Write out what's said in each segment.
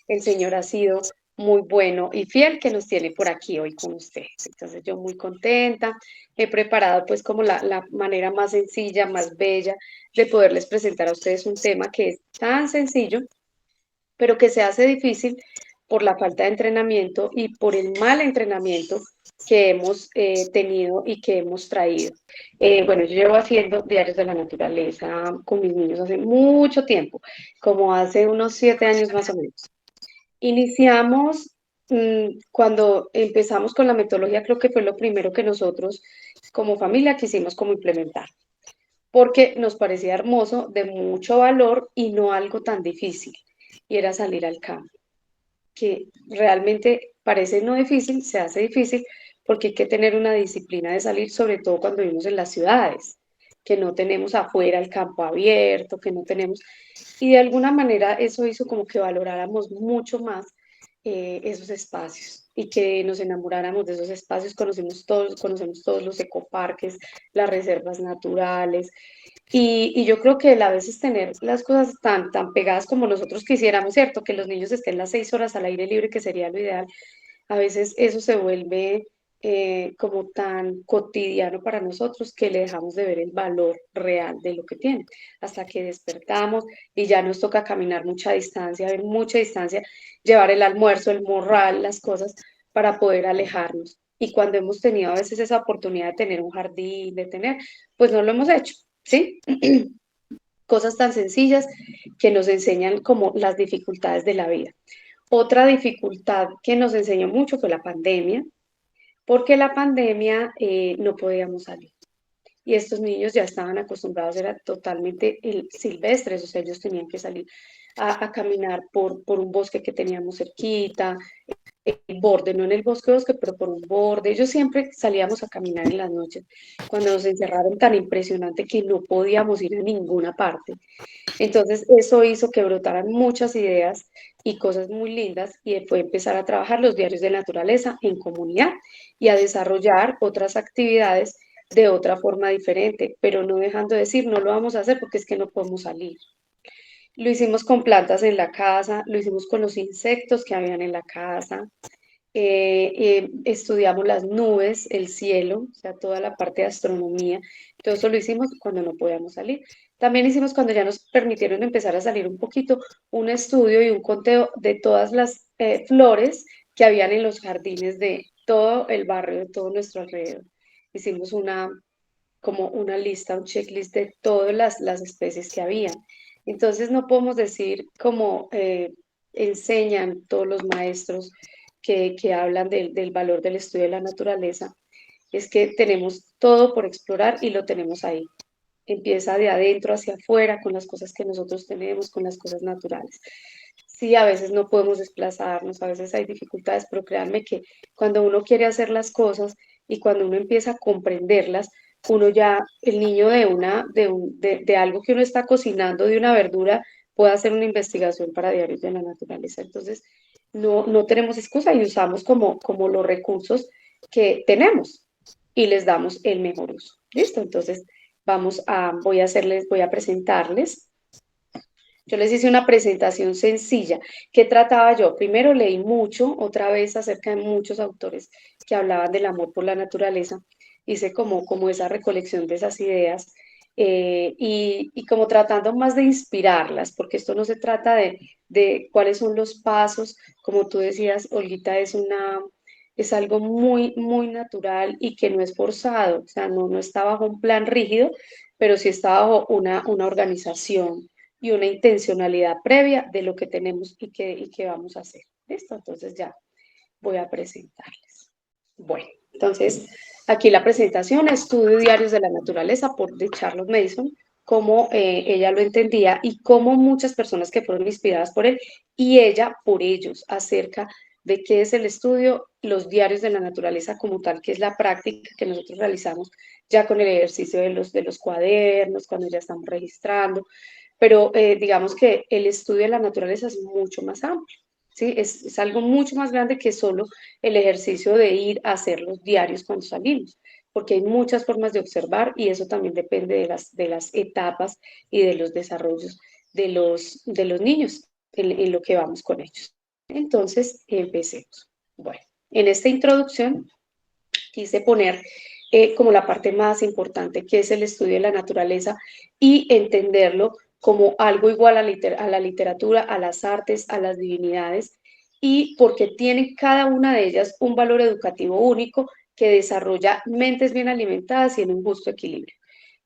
el Señor ha sido muy bueno y fiel que nos tiene por aquí hoy con ustedes. Entonces yo muy contenta, he preparado pues como la manera más sencilla, más bella de poderles presentar a ustedes un tema que es tan sencillo, pero que se hace difícil por la falta de entrenamiento y por el mal entrenamiento que hemos tenido y que hemos traído. Bueno, yo llevo haciendo diarios de la naturaleza con mis niños hace mucho tiempo, como hace unos 7 años más o menos. Iniciamos cuando empezamos con la metodología, creo que fue lo primero que nosotros como familia quisimos como implementar, porque nos parecía hermoso, de mucho valor y no algo tan difícil, y era salir al campo, que realmente parece no difícil, se hace difícil porque hay que tener una disciplina de salir, sobre todo cuando vivimos en las ciudades, que no tenemos afuera el campo abierto, que no tenemos, y de alguna manera eso hizo como que valoráramos mucho más esos espacios y que nos enamoráramos de esos espacios, conocemos todos los ecoparques, las reservas naturales, y yo creo que el a veces tener las cosas tan pegadas como nosotros quisiéramos, ¿cierto? Que los niños estén las 6 horas al aire libre, que sería lo ideal. A veces eso se vuelve como tan cotidiano para nosotros que le dejamos de ver el valor real de lo que tiene. Hasta que despertamos y ya nos toca caminar mucha distancia, ver mucha distancia, llevar el almuerzo, el morral, las cosas para poder alejarnos. Y cuando hemos tenido a veces esa oportunidad de tener un jardín, de tener, pues no lo hemos hecho. ¿Sí? Cosas tan sencillas que nos enseñan como las dificultades de la vida. Otra dificultad que nos enseñó mucho fue la pandemia, porque la pandemia no podíamos salir. Y estos niños ya estaban acostumbrados, era totalmente silvestres, o sea, ellos tenían que salir a caminar por un bosque que teníamos cerquita, el borde, no en el bosque, bosque, pero por un borde. Yo siempre salíamos a caminar en las noches, cuando nos encerraron tan impresionante que no podíamos ir a ninguna parte. Entonces, eso hizo que brotaran muchas ideas y cosas muy lindas y fue empezar a trabajar los diarios de naturaleza en comunidad y a desarrollar otras actividades de otra forma diferente, pero no dejando de decir, no lo vamos a hacer porque es que no podemos salir. Lo hicimos con plantas en la casa, lo hicimos con los insectos que habían en la casa, estudiamos las nubes, el cielo, o sea, toda la parte de astronomía. Todo eso lo hicimos cuando no podíamos salir. También hicimos cuando ya nos permitieron empezar a salir un poquito, un estudio y un conteo de todas las flores que habían en los jardines de todo el barrio, de todo nuestro alrededor. Hicimos como una lista, un checklist de todas las especies que había. Entonces no podemos decir como enseñan todos los maestros que hablan del valor del estudio de la naturaleza, es que tenemos todo por explorar y lo tenemos ahí. Empieza de adentro hacia afuera con las cosas que nosotros tenemos, con las cosas naturales. Sí, a veces no podemos desplazarnos, a veces hay dificultades, pero créanme que cuando uno quiere hacer las cosas y cuando uno empieza a comprenderlas, uno ya, el niño de algo que uno está cocinando, de una verdura, puede hacer una investigación para diarios de la naturaleza. Entonces, no tenemos excusa y usamos como los recursos que tenemos y les damos el mejor uso. ¿Listo? Entonces, voy a presentarles. Yo les hice una presentación sencilla. ¿Qué trataba yo? Primero leí mucho, otra vez acerca de muchos autores que hablaban del amor por la naturaleza. Hice como esa recolección de esas ideas y como tratando más de inspirarlas, porque esto no se trata de cuáles son los pasos, como tú decías, Olguita, es algo muy, muy natural y que no es forzado, o sea, no está bajo un plan rígido, pero sí está bajo una organización y una intencionalidad previa de lo que tenemos y que vamos a hacer. ¿Listo? Entonces ya voy a presentarles. Bueno, entonces aquí la presentación, Estudio Diarios de la Naturaleza por de Charlotte Mason, cómo ella lo entendía y cómo muchas personas que fueron inspiradas por él y ella por ellos acerca de qué es el estudio, los diarios de la naturaleza como tal, que es la práctica que nosotros realizamos ya con el ejercicio de los cuadernos, cuando ya estamos registrando, pero digamos que el estudio de la naturaleza es mucho más amplio, ¿sí? Es algo mucho más grande que solo el ejercicio de ir a hacer los diarios cuando salimos, porque hay muchas formas de observar y eso también depende de las etapas y de los desarrollos de los niños en lo que vamos con ellos. Entonces, empecemos. Bueno, en esta introducción quise poner como la parte más importante, que es el estudio de la naturaleza y entenderlo como algo igual a la literatura, a las artes, a las divinidades, y porque tienen cada una de ellas un valor educativo único que desarrolla mentes bien alimentadas y en un justo equilibrio,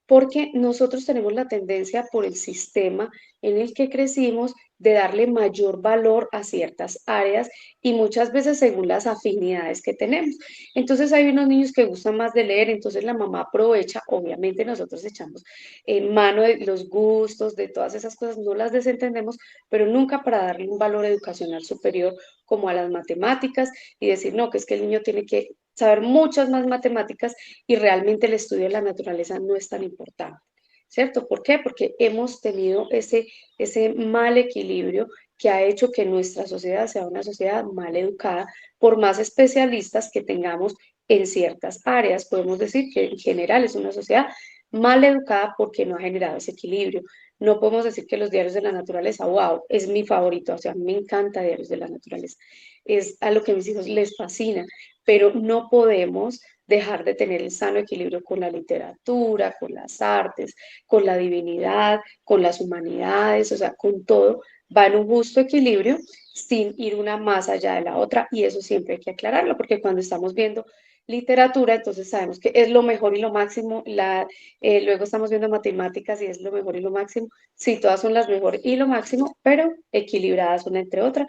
porque nosotros tenemos la tendencia por el sistema en el que crecimos de darle mayor valor a ciertas áreas y muchas veces según las afinidades que tenemos. Entonces hay unos niños que gustan más de leer, entonces la mamá aprovecha, obviamente nosotros echamos en mano de los gustos, de todas esas cosas, no las desentendemos, pero nunca para darle un valor educacional superior como a las matemáticas y decir, no, que es que el niño tiene que saber muchas más matemáticas y realmente el estudio de la naturaleza no es tan importante, ¿cierto? ¿Por qué? Porque hemos tenido ese mal equilibrio que ha hecho que nuestra sociedad sea una sociedad mal educada, por más especialistas que tengamos en ciertas áreas. Podemos decir que en general es una sociedad mal educada porque no ha generado ese equilibrio. No podemos decir que los diarios de la naturaleza, wow, es mi favorito, o sea, me encanta diarios de la naturaleza, es a lo que a mis hijos les fascina, pero no podemos dejar de tener el sano equilibrio con la literatura, con las artes, con la divinidad, con las humanidades, o sea, con todo, va en un justo equilibrio sin ir una más allá de la otra y eso siempre hay que aclararlo porque cuando estamos viendo literatura, entonces sabemos que es lo mejor y lo máximo, luego estamos viendo matemáticas y es lo mejor y lo máximo, sí, todas son las mejor y lo máximo, pero equilibradas una entre otra,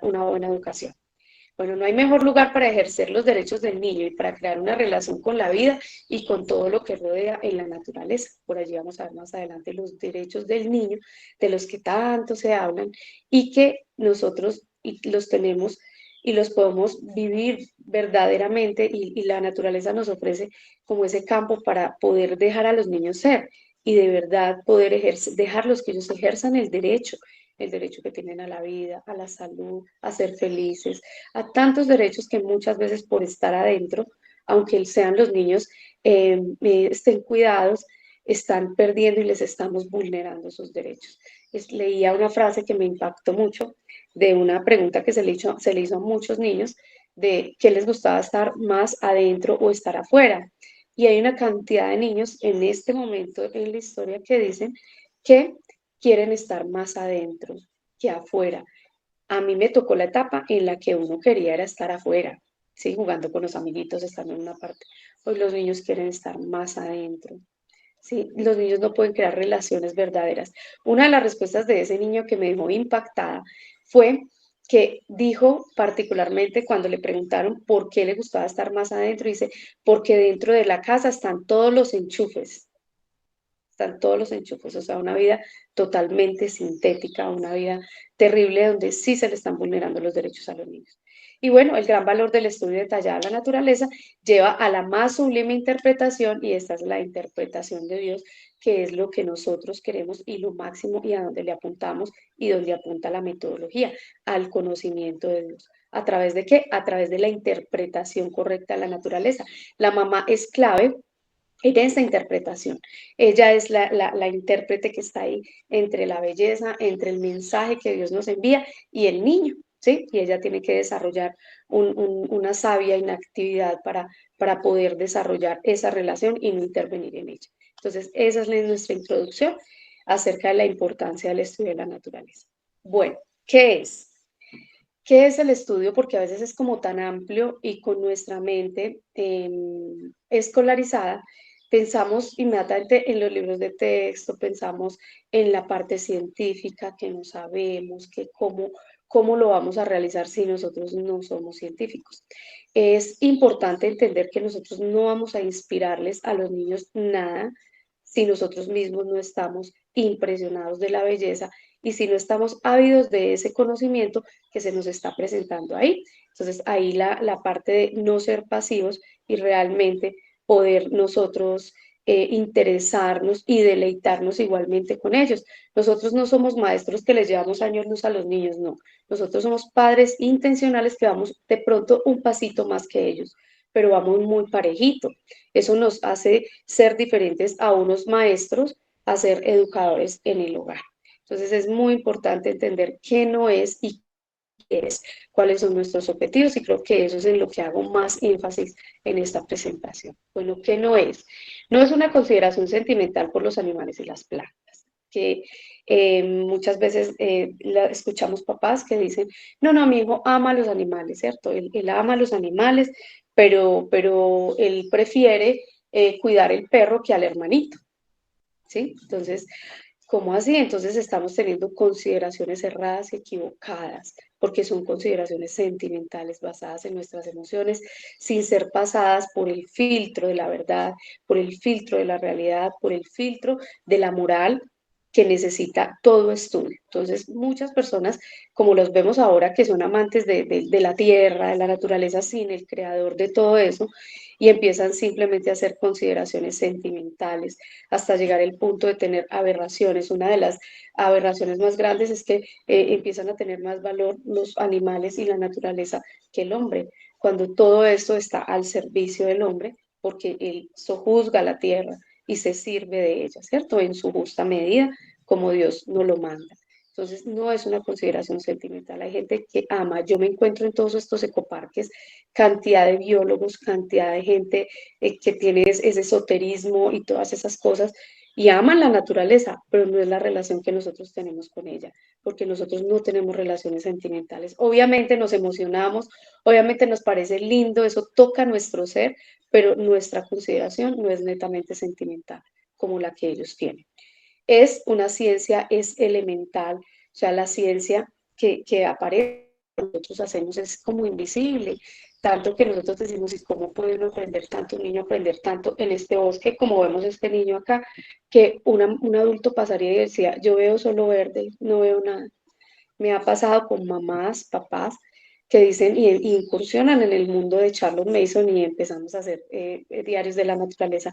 una buena educación. Bueno, no hay mejor lugar para ejercer los derechos del niño y para crear una relación con la vida y con todo lo que rodea en la naturaleza. Por allí vamos a ver más adelante los derechos del niño, de los que tanto se hablan y que nosotros los tenemos y los podemos vivir verdaderamente y la naturaleza nos ofrece como ese campo para poder dejar a los niños ser y de verdad poder dejarlos que ellos ejerzan el derecho que tienen a la vida, a la salud, a ser felices, a tantos derechos que muchas veces por estar adentro, aunque sean los niños, estén cuidados, están perdiendo y les estamos vulnerando sus derechos. Leía una frase que me impactó mucho de una pregunta que se le hizo a muchos niños de qué les gustaba estar más adentro o estar afuera. Y hay una cantidad de niños en este momento en la historia que dicen que quieren estar más adentro que afuera. A mí me tocó la etapa en la que uno quería era estar afuera, ¿sí? Jugando con los amiguitos, estando en una parte. Hoy los niños quieren estar más adentro, ¿sí? Los niños no pueden crear relaciones verdaderas. Una de las respuestas de ese niño que me dejó impactada fue que dijo particularmente cuando le preguntaron por qué le gustaba estar más adentro, dice, porque dentro de la casa están todos los enchufes, o sea, una vida totalmente sintética, una vida terrible donde sí se le están vulnerando los derechos a los niños. Y bueno, el gran valor del estudio detallado de la naturaleza lleva a la más sublime interpretación y esta es la interpretación de Dios, que es lo que nosotros queremos y lo máximo y a donde le apuntamos y donde apunta la metodología, al conocimiento de Dios. ¿A través de qué? A través de la interpretación correcta de la naturaleza. La mamá es clave en esta interpretación. Ella es la intérprete que está ahí entre la belleza, entre el mensaje que Dios nos envía y el niño, ¿sí? Y ella tiene que desarrollar una sabia inactividad para poder desarrollar esa relación y no intervenir en ella. Entonces, esa es nuestra introducción acerca de la importancia del estudio de la naturaleza. Bueno, ¿qué es? ¿Qué es el estudio? Porque a veces es como tan amplio y con nuestra mente escolarizada, pensamos inmediatamente en los libros de texto, pensamos en la parte científica que no sabemos, que cómo lo vamos a realizar si nosotros no somos científicos. Es importante entender que nosotros no vamos a inspirarles a los niños nada si nosotros mismos no estamos impresionados de la belleza y si no estamos ávidos de ese conocimiento que se nos está presentando ahí. Entonces, ahí la parte de no ser pasivos y realmente poder nosotros interesarnos y deleitarnos igualmente con ellos. Nosotros no somos maestros que les llevamos años luz a los niños, no. Nosotros somos padres intencionales que vamos de pronto un pasito más que ellos, pero vamos muy parejito. Eso nos hace ser diferentes a unos maestros, a ser educadores en el hogar. Entonces es muy importante entender qué no es y es, cuáles son nuestros objetivos, y creo que eso es en lo que hago más énfasis en esta presentación. Bueno, ¿qué no es? No es una consideración sentimental por los animales y las plantas, que muchas veces escuchamos papás que dicen, no, no, mi hijo ama a los animales, ¿cierto? Él ama a los animales, pero él prefiere cuidar el perro que al hermanito, ¿sí? Entonces, ¿cómo así? Entonces estamos teniendo consideraciones erradas y equivocadas, porque son consideraciones sentimentales basadas en nuestras emociones, sin ser pasadas por el filtro de la verdad, por el filtro de la realidad, por el filtro de la moral que necesita todo estudio. Entonces, muchas personas, como los vemos ahora, que son amantes de la tierra, de la naturaleza, sin el creador de todo eso, y empiezan simplemente a hacer consideraciones sentimentales hasta llegar al punto de tener aberraciones. Una de las aberraciones más grandes es que empiezan a tener más valor los animales y la naturaleza que el hombre, cuando todo esto está al servicio del hombre, porque él sojuzga la tierra y se sirve de ella, ¿cierto? En su justa medida, como Dios nos lo manda. Entonces, no es una consideración sentimental. Hay gente que ama. Yo me encuentro en todos estos ecoparques, cantidad de biólogos, cantidad de gente que tiene ese esoterismo y todas esas cosas, y aman la naturaleza, pero no es la relación que nosotros tenemos con ella, porque nosotros no tenemos relaciones sentimentales. Obviamente nos emocionamos, obviamente nos parece lindo, eso toca nuestro ser, pero nuestra consideración no es netamente sentimental como la que ellos tienen. Es una ciencia, es elemental, o sea, la ciencia que aparece, nosotros hacemos es como invisible, tanto que nosotros decimos, ¿y cómo puede uno aprender tanto, un niño aprender tanto en este bosque, como vemos este niño acá, que un adulto pasaría y decía, yo veo solo verde, no veo nada? Me ha pasado con mamás, papás, que dicen y incursionan en el mundo de Charles Mason y empezamos a hacer diarios de la naturaleza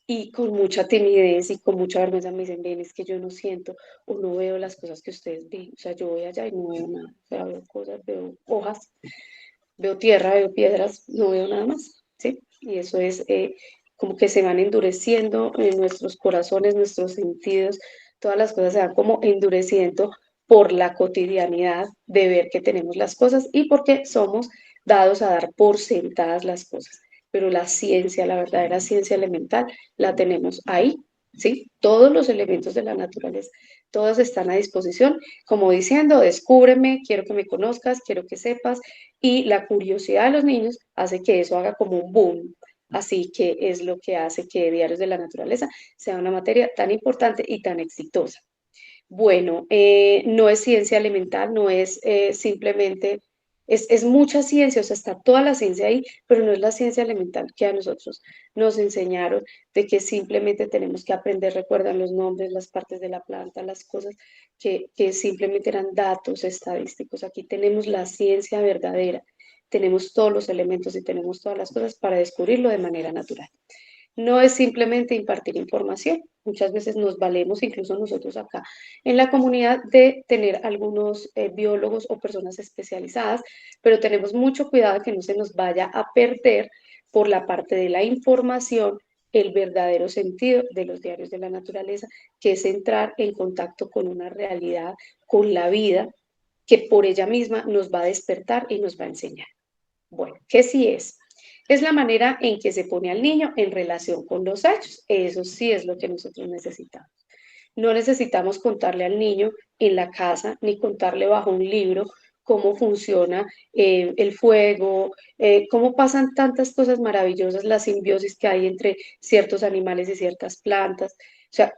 y con mucha timidez y con mucha vergüenza me dicen, ven, es que yo no siento o no veo las cosas que ustedes ven, o sea, yo voy allá y no veo nada, o sea, veo cosas, veo hojas, veo tierra, veo piedras, no veo nada más, ¿sí? Y eso es como que se van endureciendo en nuestros corazones, nuestros sentidos, todas las cosas se van como endureciendo por la cotidianidad de ver que tenemos las cosas y porque somos dados a dar por sentadas las cosas. Pero la ciencia, la verdadera ciencia elemental, la tenemos ahí, ¿sí? Todos los elementos de la naturaleza, todos están a disposición, como diciendo, descúbreme, quiero que me conozcas, quiero que sepas, y la curiosidad de los niños hace que eso haga como un boom. Así que es lo que hace que Diarios de la Naturaleza sea una materia tan importante y tan exitosa. Bueno, no es ciencia elemental, no es simplemente, es mucha ciencia, o sea, está toda la ciencia ahí, pero no es la ciencia elemental que a nosotros nos enseñaron de que simplemente tenemos que aprender, recuerdan los nombres, las partes de la planta, las cosas que simplemente eran datos estadísticos. Aquí tenemos la ciencia verdadera, tenemos todos los elementos y tenemos todas las cosas para descubrirlo de manera natural. No es simplemente impartir información. Muchas veces nos valemos, incluso nosotros acá en la comunidad, de tener algunos biólogos o personas especializadas, pero tenemos mucho cuidado que no se nos vaya a perder por la parte de la información el verdadero sentido de los diarios de la naturaleza, que es entrar en contacto con una realidad, con la vida, que por ella misma nos va a despertar y nos va a enseñar. Bueno, ¿qué sí es? Es la manera en que se pone al niño en relación con los hechos. Eso sí es lo que nosotros necesitamos. No necesitamos contarle al niño en la casa ni contarle bajo un libro cómo funciona el fuego, cómo pasan tantas cosas maravillosas, la simbiosis que hay entre ciertos animales y ciertas plantas. O sea,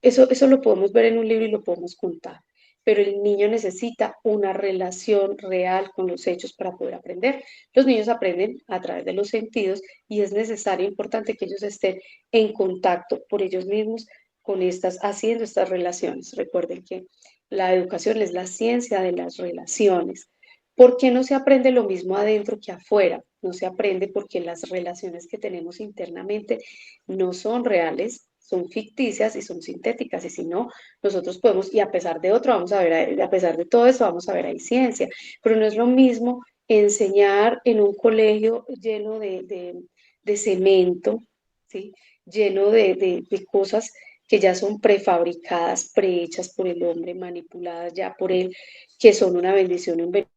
eso lo podemos ver en un libro y lo podemos contar, pero el niño necesita una relación real con los hechos para poder aprender. Los niños aprenden a través de los sentidos y es necesario, importante que ellos estén en contacto por ellos mismos con haciendo estas relaciones. Recuerden que la educación es la ciencia de las relaciones. ¿Por qué no se aprende lo mismo adentro que afuera? No se aprende porque las relaciones que tenemos internamente no son reales, son ficticias y son sintéticas, y si no, nosotros podemos, y a pesar de otro, vamos a ver, a pesar de todo eso, vamos a ver, hay ciencia, pero no es lo mismo enseñar en un colegio lleno de cemento, ¿sí? Lleno de cosas que ya son prefabricadas, prehechas por el hombre, manipuladas ya por él, que son una bendición y un beneficio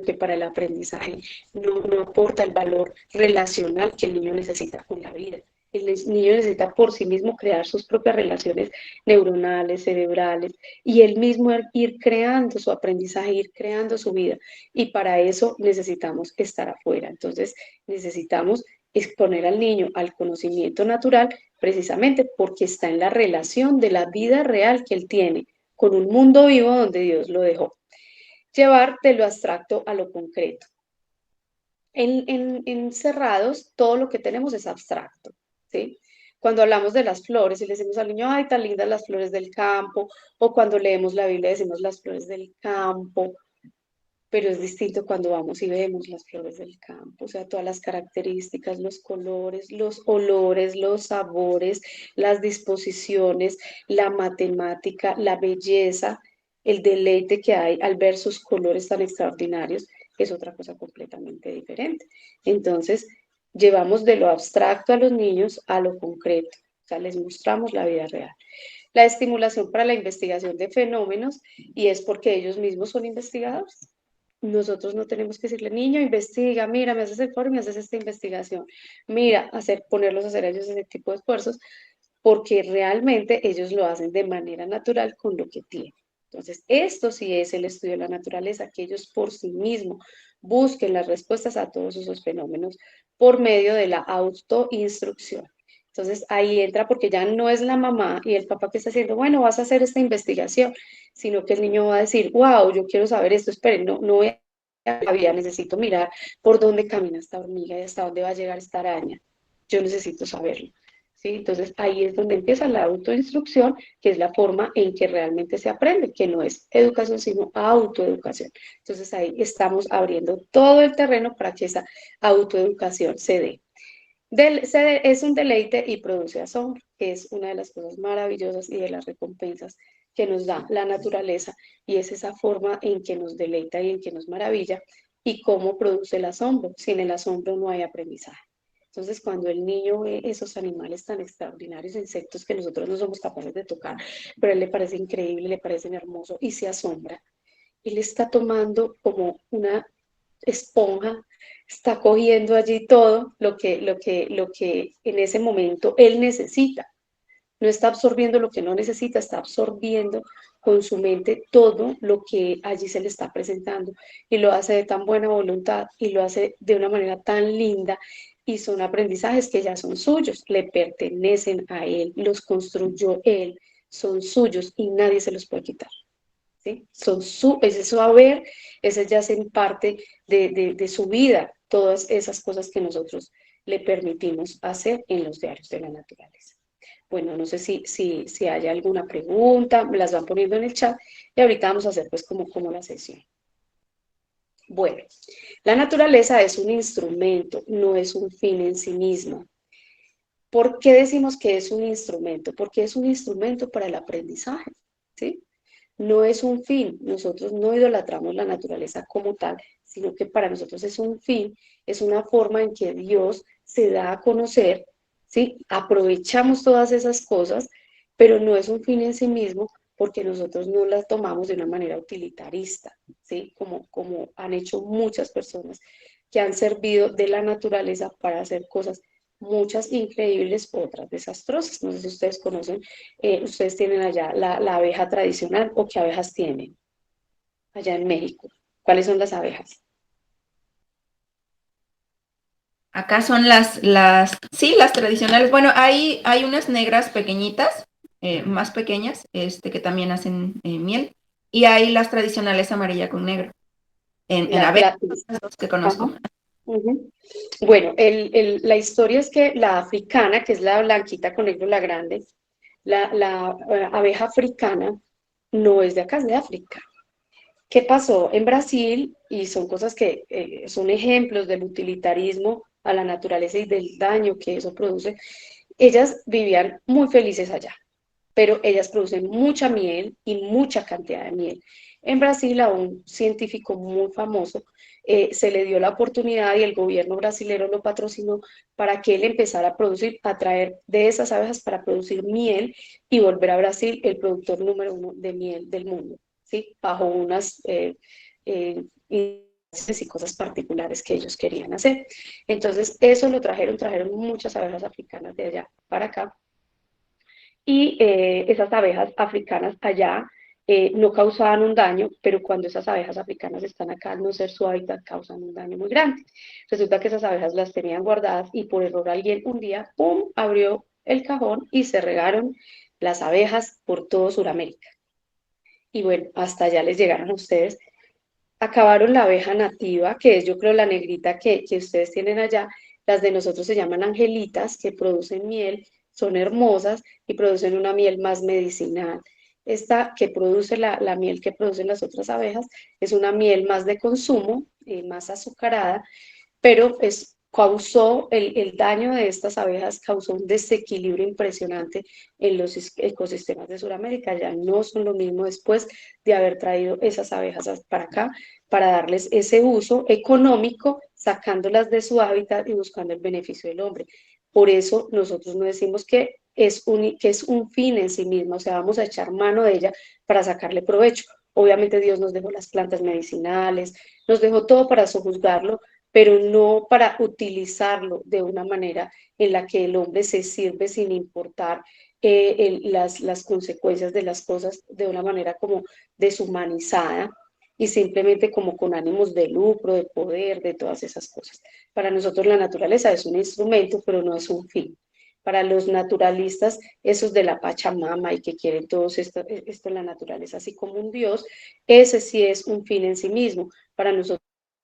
que para el aprendizaje no aporta el valor relacional que el niño necesita con la vida. El niño necesita por sí mismo crear sus propias relaciones neuronales, cerebrales, y él mismo ir creando su aprendizaje, ir creando su vida. Y para eso necesitamos estar afuera. Entonces necesitamos exponer al niño al conocimiento natural, precisamente porque está en la relación de la vida real que él tiene con un mundo vivo donde Dios lo dejó. Llevar de lo abstracto a lo concreto. En Cerrados, todo lo que tenemos es abstracto, ¿sí? Cuando hablamos de las flores y le decimos al niño, ay, tan lindas las flores del campo, o cuando leemos la Biblia decimos las flores del campo, pero es distinto cuando vamos y vemos las flores del campo, o sea, todas las características, los colores, los olores, los sabores, las disposiciones, la matemática, la belleza, el deleite que hay al ver sus colores tan extraordinarios, es otra cosa completamente diferente. Entonces, llevamos de lo abstracto a los niños a lo concreto, o sea, les mostramos la vida real. La estimulación para la investigación de fenómenos, y es porque ellos mismos son investigadores. Nosotros no tenemos que decirle, niño, investiga, mira, me haces el favor y me haces esta investigación. Mira, ponerlos a hacer ellos ese tipo de esfuerzos, porque realmente ellos lo hacen de manera natural con lo que tienen. Entonces, esto sí es el estudio de la naturaleza, que ellos por sí mismos busquen las respuestas a todos esos fenómenos por medio de la autoinstrucción. Entonces, ahí entra porque ya no es la mamá y el papá que está haciendo, bueno, vas a hacer esta investigación, sino que el niño va a decir, wow, yo quiero saber esto, esperen, no voy a la vida, necesito mirar por dónde camina esta hormiga y hasta dónde va a llegar esta araña. Yo necesito saberlo. ¿Sí? Entonces ahí es donde empieza la autoinstrucción, que es la forma en que realmente se aprende, que no es educación, sino autoeducación. Entonces ahí estamos abriendo todo el terreno para que esa autoeducación se dé. Es un deleite y produce asombro, que es una de las cosas maravillosas y de las recompensas que nos da la naturaleza, y es esa forma en que nos deleita y en que nos maravilla, y cómo produce el asombro. Sin el asombro no hay aprendizaje. Entonces, cuando el niño ve esos animales tan extraordinarios, insectos que nosotros no somos capaces de tocar, pero a él le parece increíble, le parecen hermosos y se asombra, él está tomando como una esponja, está cogiendo allí todo lo que en ese momento él necesita. No está absorbiendo lo que no necesita, está absorbiendo con su mente todo lo que allí se le está presentando, y lo hace de tan buena voluntad y lo hace de una manera tan linda, y son aprendizajes que ya son suyos, le pertenecen a él, los construyó él, son suyos y nadie se los puede quitar. ¿Sí? Ese saber, ese ya hacen parte de su vida, todas esas cosas que nosotros le permitimos hacer en los diarios de la naturaleza. Bueno, no sé si hay alguna pregunta, me las van poniendo en el chat y ahorita vamos a hacer pues como la sesión. Bueno, la naturaleza es un instrumento, no es un fin en sí mismo. ¿Por qué decimos que es un instrumento? Porque es un instrumento para el aprendizaje, ¿sí? No es un fin, nosotros no idolatramos la naturaleza como tal, sino que para nosotros es un fin, es una forma en que Dios se da a conocer, ¿sí? Aprovechamos todas esas cosas, pero no es un fin en sí mismo, porque nosotros no las tomamos de una manera utilitarista, ¿sí? Como han hecho muchas personas que han servido de la naturaleza para hacer cosas, muchas increíbles, otras desastrosas. No sé si ustedes conocen, ustedes tienen allá la abeja tradicional, o qué abejas tienen allá en México. ¿Cuáles son las abejas? Acá son sí, las tradicionales. Bueno, hay unas negras pequeñitas, más pequeñas, que también hacen miel. Y hay las tradicionales amarilla con negro. En La, abejas, la, las dos que ajá, conozco. uh-huh. Bueno, la historia es que la africana, que es la blanquita con negro, la grande, la abeja africana no es de acá, es de África. ¿Qué pasó en Brasil? Y son cosas que son ejemplos del utilitarismo a la naturaleza y del daño que eso produce. Ellas vivían muy felices allá, pero ellas producen mucha miel y mucha cantidad de miel. En Brasil, a un científico muy famoso se le dio la oportunidad, y el gobierno brasileño lo patrocinó para que él empezara a producir, a traer de esas abejas para producir miel y volver a Brasil el productor número 1 de miel del mundo, ¿sí? Bajo unas y cosas particulares que ellos querían hacer. Entonces, eso lo trajeron muchas abejas africanas de allá para acá, y esas abejas africanas allá no causaban un daño, pero cuando esas abejas africanas están acá, al no ser su hábitat, causan un daño muy grande. Resulta que esas abejas las tenían guardadas y por error alguien un día, ¡pum!, abrió el cajón y se regaron las abejas por todo Sudamérica. Y bueno, hasta allá les llegaron a ustedes. Acabaron la abeja nativa, que es yo creo la negrita que ustedes tienen allá. Las de nosotros se llaman angelitas, que producen miel, son hermosas y producen una miel más medicinal. Esta que produce la miel que producen las otras abejas es una miel más de consumo, más azucarada, pero causó el daño de estas abejas, causó un desequilibrio impresionante en los ecosistemas de Sudamérica. Ya no son lo mismo después de haber traído esas abejas para acá, para darles ese uso económico, sacándolas de su hábitat y buscando el beneficio del hombre. Por eso nosotros no decimos que que es un fin en sí mismo, o sea, vamos a echar mano de ella para sacarle provecho. Obviamente Dios nos dejó las plantas medicinales, nos dejó todo para sojuzgarlo, pero no para utilizarlo de una manera en la que el hombre se sirve sin importar las consecuencias de las cosas, de una manera como deshumanizada y simplemente como con ánimos de lucro, de poder, de todas esas cosas. Para nosotros la naturaleza es un instrumento, pero no es un fin. Para los naturalistas, esos de la Pachamama y que quieren todo esto en la naturaleza, así como un Dios, ese sí es un fin en sí mismo. Para nosotros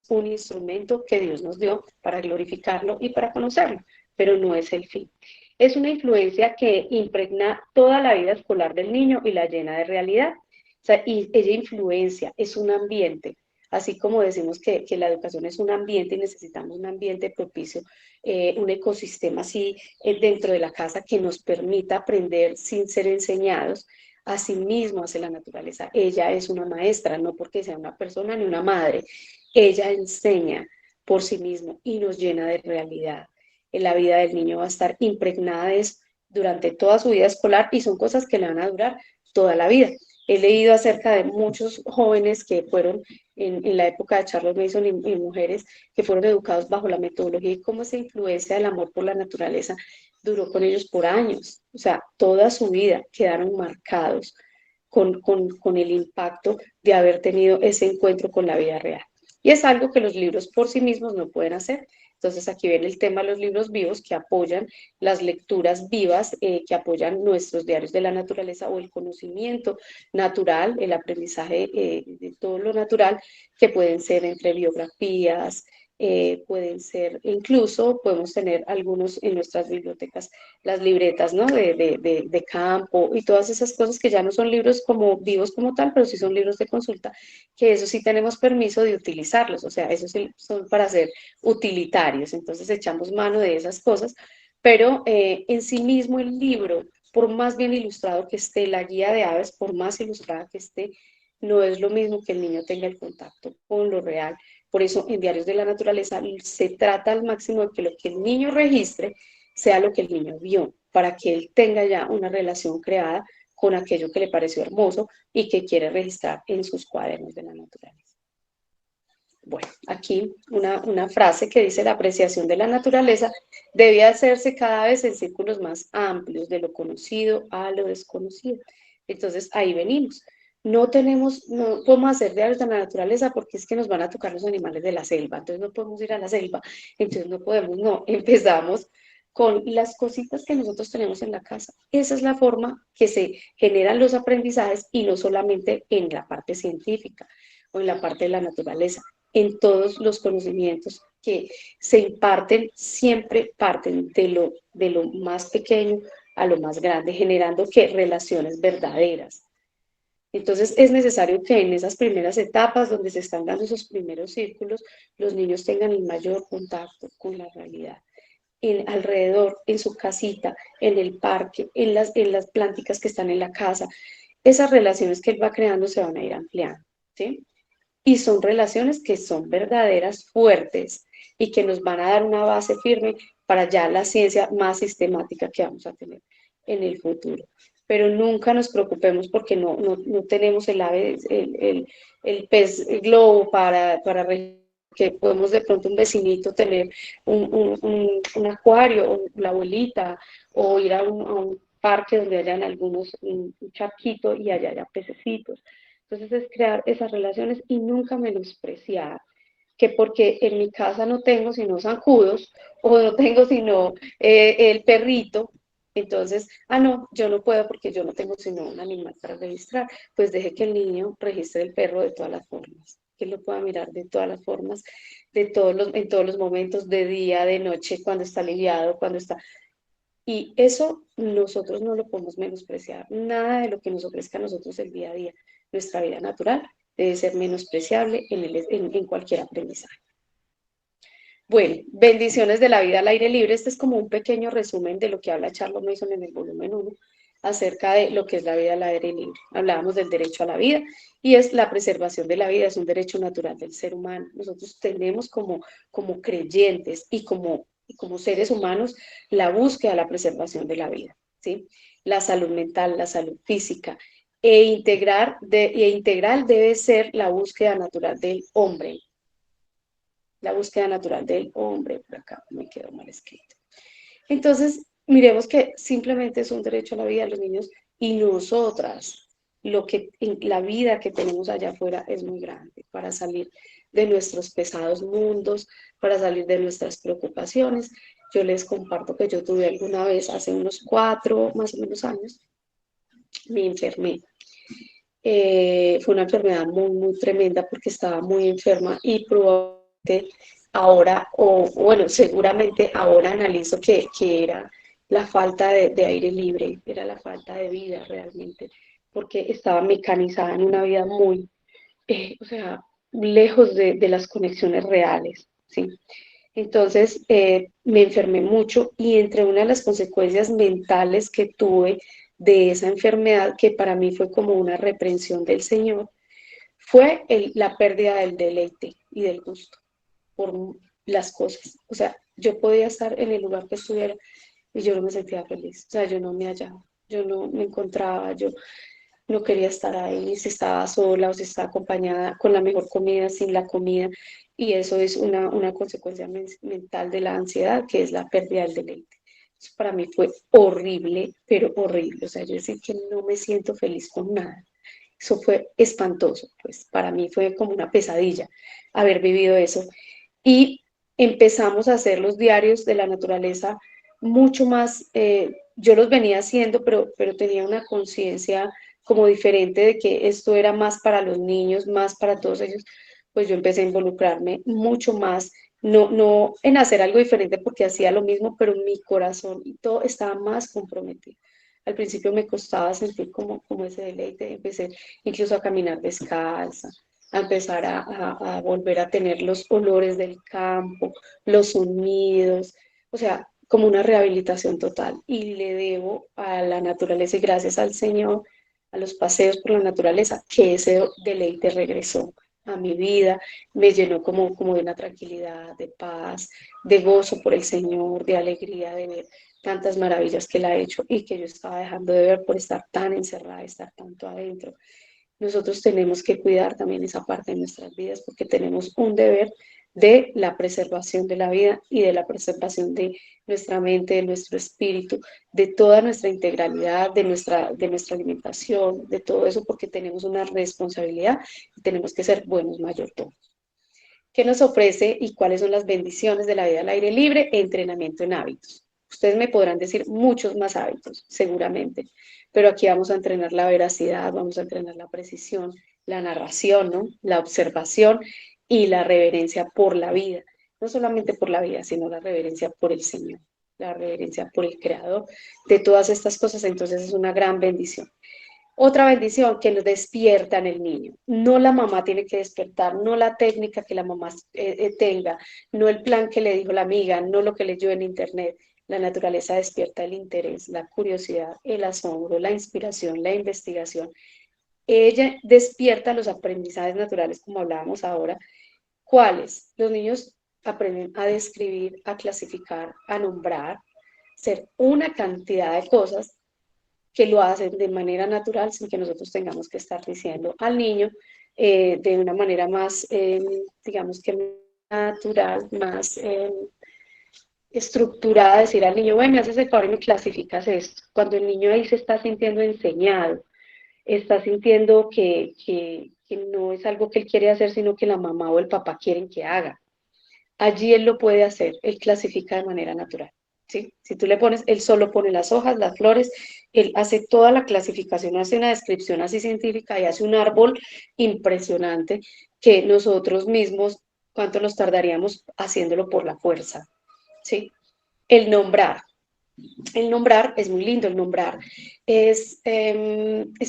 un instrumento que Dios nos dio para glorificarlo y para conocerlo, pero no es el fin. Es una influencia que impregna toda la vida escolar del niño y la llena de realidad. O sea, y ella influencia, es un ambiente. Así como decimos que la educación es un ambiente y necesitamos un ambiente propicio, un ecosistema así dentro de la casa que nos permita aprender sin ser enseñados. Asimismo hace la naturaleza. Ella es una maestra, no porque sea una persona ni una madre. Ella enseña por sí misma y nos llena de realidad. La vida del niño va a estar impregnada de eso durante toda su vida escolar y son cosas que le van a durar toda la vida. He leído acerca de muchos jóvenes que fueron en la época de Charles Mason y mujeres que fueron educados bajo la metodología y cómo esa influencia del amor por la naturaleza duró con ellos por años. O sea, toda su vida quedaron marcados con el impacto de haber tenido ese encuentro con la vida real. Y es algo que los libros por sí mismos no pueden hacer. Entonces aquí viene el tema de los libros vivos que apoyan las lecturas vivas, que apoyan nuestros diarios de la naturaleza o el conocimiento natural, el aprendizaje de todo lo natural, que pueden ser entre biografías, pueden ser, incluso podemos tener algunos en nuestras bibliotecas, las libretas, ¿no? De campo y todas esas cosas que ya no son libros como vivos como tal, pero sí son libros de consulta, que eso sí tenemos permiso de utilizarlos, o sea, esos sí son para ser utilitarios, entonces echamos mano de esas cosas, pero en sí mismo el libro, por más bien ilustrado que esté, la guía de aves, por más ilustrada que esté, no es lo mismo que el niño tenga el contacto con lo real. Por eso en Diarios de la Naturaleza se trata al máximo de que lo que el niño registre sea lo que el niño vio, para que él tenga ya una relación creada con aquello que le pareció hermoso y que quiere registrar en sus cuadernos de la naturaleza. Bueno, aquí una frase que dice: la apreciación de la naturaleza debe hacerse cada vez en círculos más amplios, de lo conocido a lo desconocido. Entonces, ahí venimos. No podemos hacer diarios de la naturaleza porque es que nos van a tocar los animales de la selva, entonces no podemos ir a la selva, entonces no podemos, no, empezamos con las cositas que nosotros tenemos en la casa. Esa es la forma que se generan los aprendizajes y no solamente en la parte científica o en la parte de la naturaleza, en todos los conocimientos que se imparten, siempre parten de lo más pequeño a lo más grande, generando que relaciones verdaderas. Entonces es necesario que en esas primeras etapas donde se están dando esos primeros círculos, los niños tengan el mayor contacto con la realidad. Alrededor, en su casita, en el parque, en las plánticas que están en la casa, esas relaciones que él va creando se van a ir ampliando, ¿sí? Y son relaciones que son verdaderas, fuertes y que nos van a dar una base firme para ya la ciencia más sistemática que vamos a tener en el futuro. Pero nunca nos preocupemos porque no tenemos el pez globo para que podemos de pronto un vecinito tener un acuario, o la abuelita, o ir a un parque donde hayan algunos, un charquito y allá haya pececitos. Entonces es crear esas relaciones y nunca menospreciar que porque en mi casa no tengo sino zancudos o no tengo sino el perrito, entonces, no, yo no puedo porque yo no tengo sino un animal para registrar, pues deje que el niño registre el perro de todas las formas, que él lo pueda mirar de todas las formas, en todos los momentos, de día, de noche, cuando está aliviado, cuando está... Y eso nosotros no lo podemos menospreciar. Nada de lo que nos ofrezca a nosotros el día a día, nuestra vida natural, debe ser menospreciable en cualquier aprendizaje. Bueno, bendiciones de la vida al aire libre. Este es como un pequeño resumen de lo que habla Charles Mason en el volumen 1 acerca de lo que es la vida al aire libre. Hablábamos del derecho a la vida y es la preservación de la vida, es un derecho natural del ser humano. Nosotros tenemos como creyentes y como seres humanos la búsqueda de la preservación de la vida, ¿sí? La salud mental, la salud física. Integral debe ser la búsqueda natural del hombre, la búsqueda natural del hombre, por acá me quedó mal escrito. Entonces, miremos que simplemente es un derecho a la vida de los niños y nosotras, la vida que tenemos allá afuera es muy grande para salir de nuestros pesados mundos, para salir de nuestras preocupaciones. Yo les comparto que yo tuve alguna vez, hace unos 4 más o menos años, me enfermé. Fue una enfermedad muy, muy tremenda porque estaba muy enferma y probablemente ahora, o bueno, seguramente ahora analizo que era la falta de aire libre, era la falta de vida realmente, porque estaba mecanizada en una vida muy, o sea, lejos de las conexiones reales, ¿sí? Entonces me enfermé mucho y entre una de las consecuencias mentales que tuve de esa enfermedad, que para mí fue como una reprensión del Señor, fue la pérdida del deleite y del gusto por las cosas. O sea, yo podía estar en el lugar que estuviera y yo no me sentía feliz. O sea, yo no me hallaba, yo no me encontraba, yo no quería estar ahí, si estaba sola o si estaba acompañada con la mejor comida, sin la comida. Y eso es una consecuencia mental de la ansiedad, que es la pérdida del deleite. Eso para mí fue horrible, pero horrible. O sea, yo decir que no me siento feliz con nada. Eso fue espantoso, pues para mí fue como una pesadilla haber vivido eso. Y empezamos a hacer los diarios de la naturaleza mucho más, yo los venía haciendo, pero tenía una conciencia como diferente de que esto era más para los niños, más para todos ellos, pues yo empecé a involucrarme mucho más, no en hacer algo diferente porque hacía lo mismo, pero mi corazón y todo estaba más comprometido. Al principio me costaba sentir como ese deleite, empecé incluso a caminar descalza, a empezar a volver a tener los olores del campo, los sonidos, o sea, como una rehabilitación total. Y le debo a la naturaleza y gracias al Señor, a los paseos por la naturaleza, que ese deleite regresó a mi vida, me llenó como de una tranquilidad, de paz, de gozo por el Señor, de alegría de ver tantas maravillas que Él ha hecho y que yo estaba dejando de ver por estar tan encerrada, estar tanto adentro. Nosotros tenemos que cuidar también esa parte de nuestras vidas porque tenemos un deber de la preservación de la vida y de la preservación de nuestra mente, de nuestro espíritu, de toda nuestra integralidad, de nuestra alimentación, de todo eso, porque tenemos una responsabilidad y tenemos que ser buenos mayordomos. ¿Qué nos ofrece y cuáles son las bendiciones de la vida al aire libre? Entrenamiento en hábitos. Ustedes me podrán decir muchos más hábitos, seguramente, pero aquí vamos a entrenar la veracidad, vamos a entrenar la precisión, la narración, ¿no? La observación y la reverencia por la vida. No solamente por la vida, sino la reverencia por el Señor, la reverencia por el Creador de todas estas cosas. Entonces es una gran bendición. Otra bendición que nos despierta en el niño. No la mamá tiene que despertar, no la técnica que la mamá tenga, no el plan que le dijo la amiga, no lo que leyó en internet. La naturaleza despierta el interés, la curiosidad, el asombro, la inspiración, la investigación. Ella despierta los aprendizajes naturales, como hablábamos ahora. ¿Cuáles? Los niños aprenden a describir, a clasificar, a nombrar, ser una cantidad de cosas que lo hacen de manera natural sin que nosotros tengamos que estar diciendo al niño de una manera más, digamos que natural, más estructurada, decir al niño, bueno, me haces el favor y me clasificas esto. Cuando el niño ahí se está sintiendo enseñado, está sintiendo que no es algo que él quiere hacer, sino que la mamá o el papá quieren que haga. Allí él lo puede hacer, él clasifica de manera natural. ¿Sí? Si tú le pones, él solo pone las hojas, las flores, él hace toda la clasificación, hace una descripción así científica y hace un árbol impresionante que nosotros mismos, ¿cuánto nos tardaríamos haciéndolo por la fuerza? ¿Sí? El nombrar. El nombrar es muy lindo, el nombrar es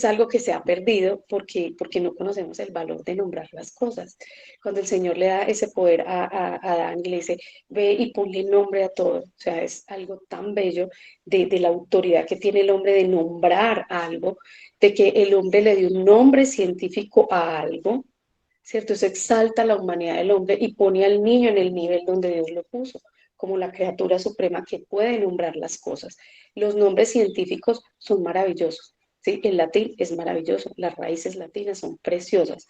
algo que se ha perdido porque no conocemos el valor de nombrar las cosas. Cuando el Señor le da ese poder a Adán, le dice, ve y ponle nombre a todo. O sea, es algo tan bello de la autoridad que tiene el hombre de nombrar algo, de que el hombre le dio un nombre científico a algo, ¿cierto? Eso exalta la humanidad del hombre y pone al niño en el nivel donde Dios lo puso, como la criatura suprema que puede nombrar las cosas. Los nombres científicos son maravillosos, ¿sí? El latín es maravilloso, las raíces latinas son preciosas.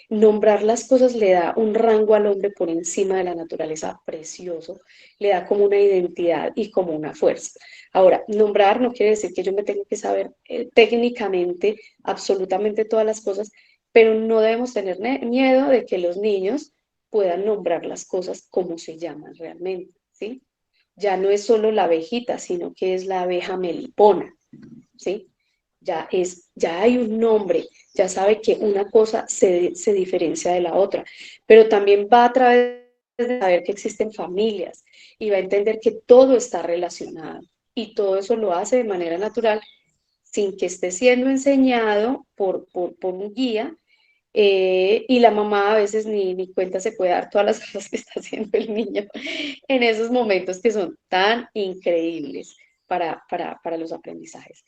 Nombrar las cosas le da un rango al hombre por encima de la naturaleza precioso, le da como una identidad y como una fuerza. Ahora, nombrar no quiere decir que yo me tenga que saber técnicamente absolutamente todas las cosas, pero no debemos tener miedo de que los niños puedan nombrar las cosas como se llaman realmente, ¿sí? Ya no es solo la abejita, sino que es la abeja melipona, ¿sí? Ya hay un nombre, ya sabe que una cosa se diferencia de la otra, pero también va a través de saber que existen familias y va a entender que todo está relacionado y todo eso lo hace de manera natural sin que esté siendo enseñado por un guía y la mamá a veces ni cuenta se puede dar todas las cosas que está haciendo el niño en esos momentos que son tan increíbles para los aprendizajes.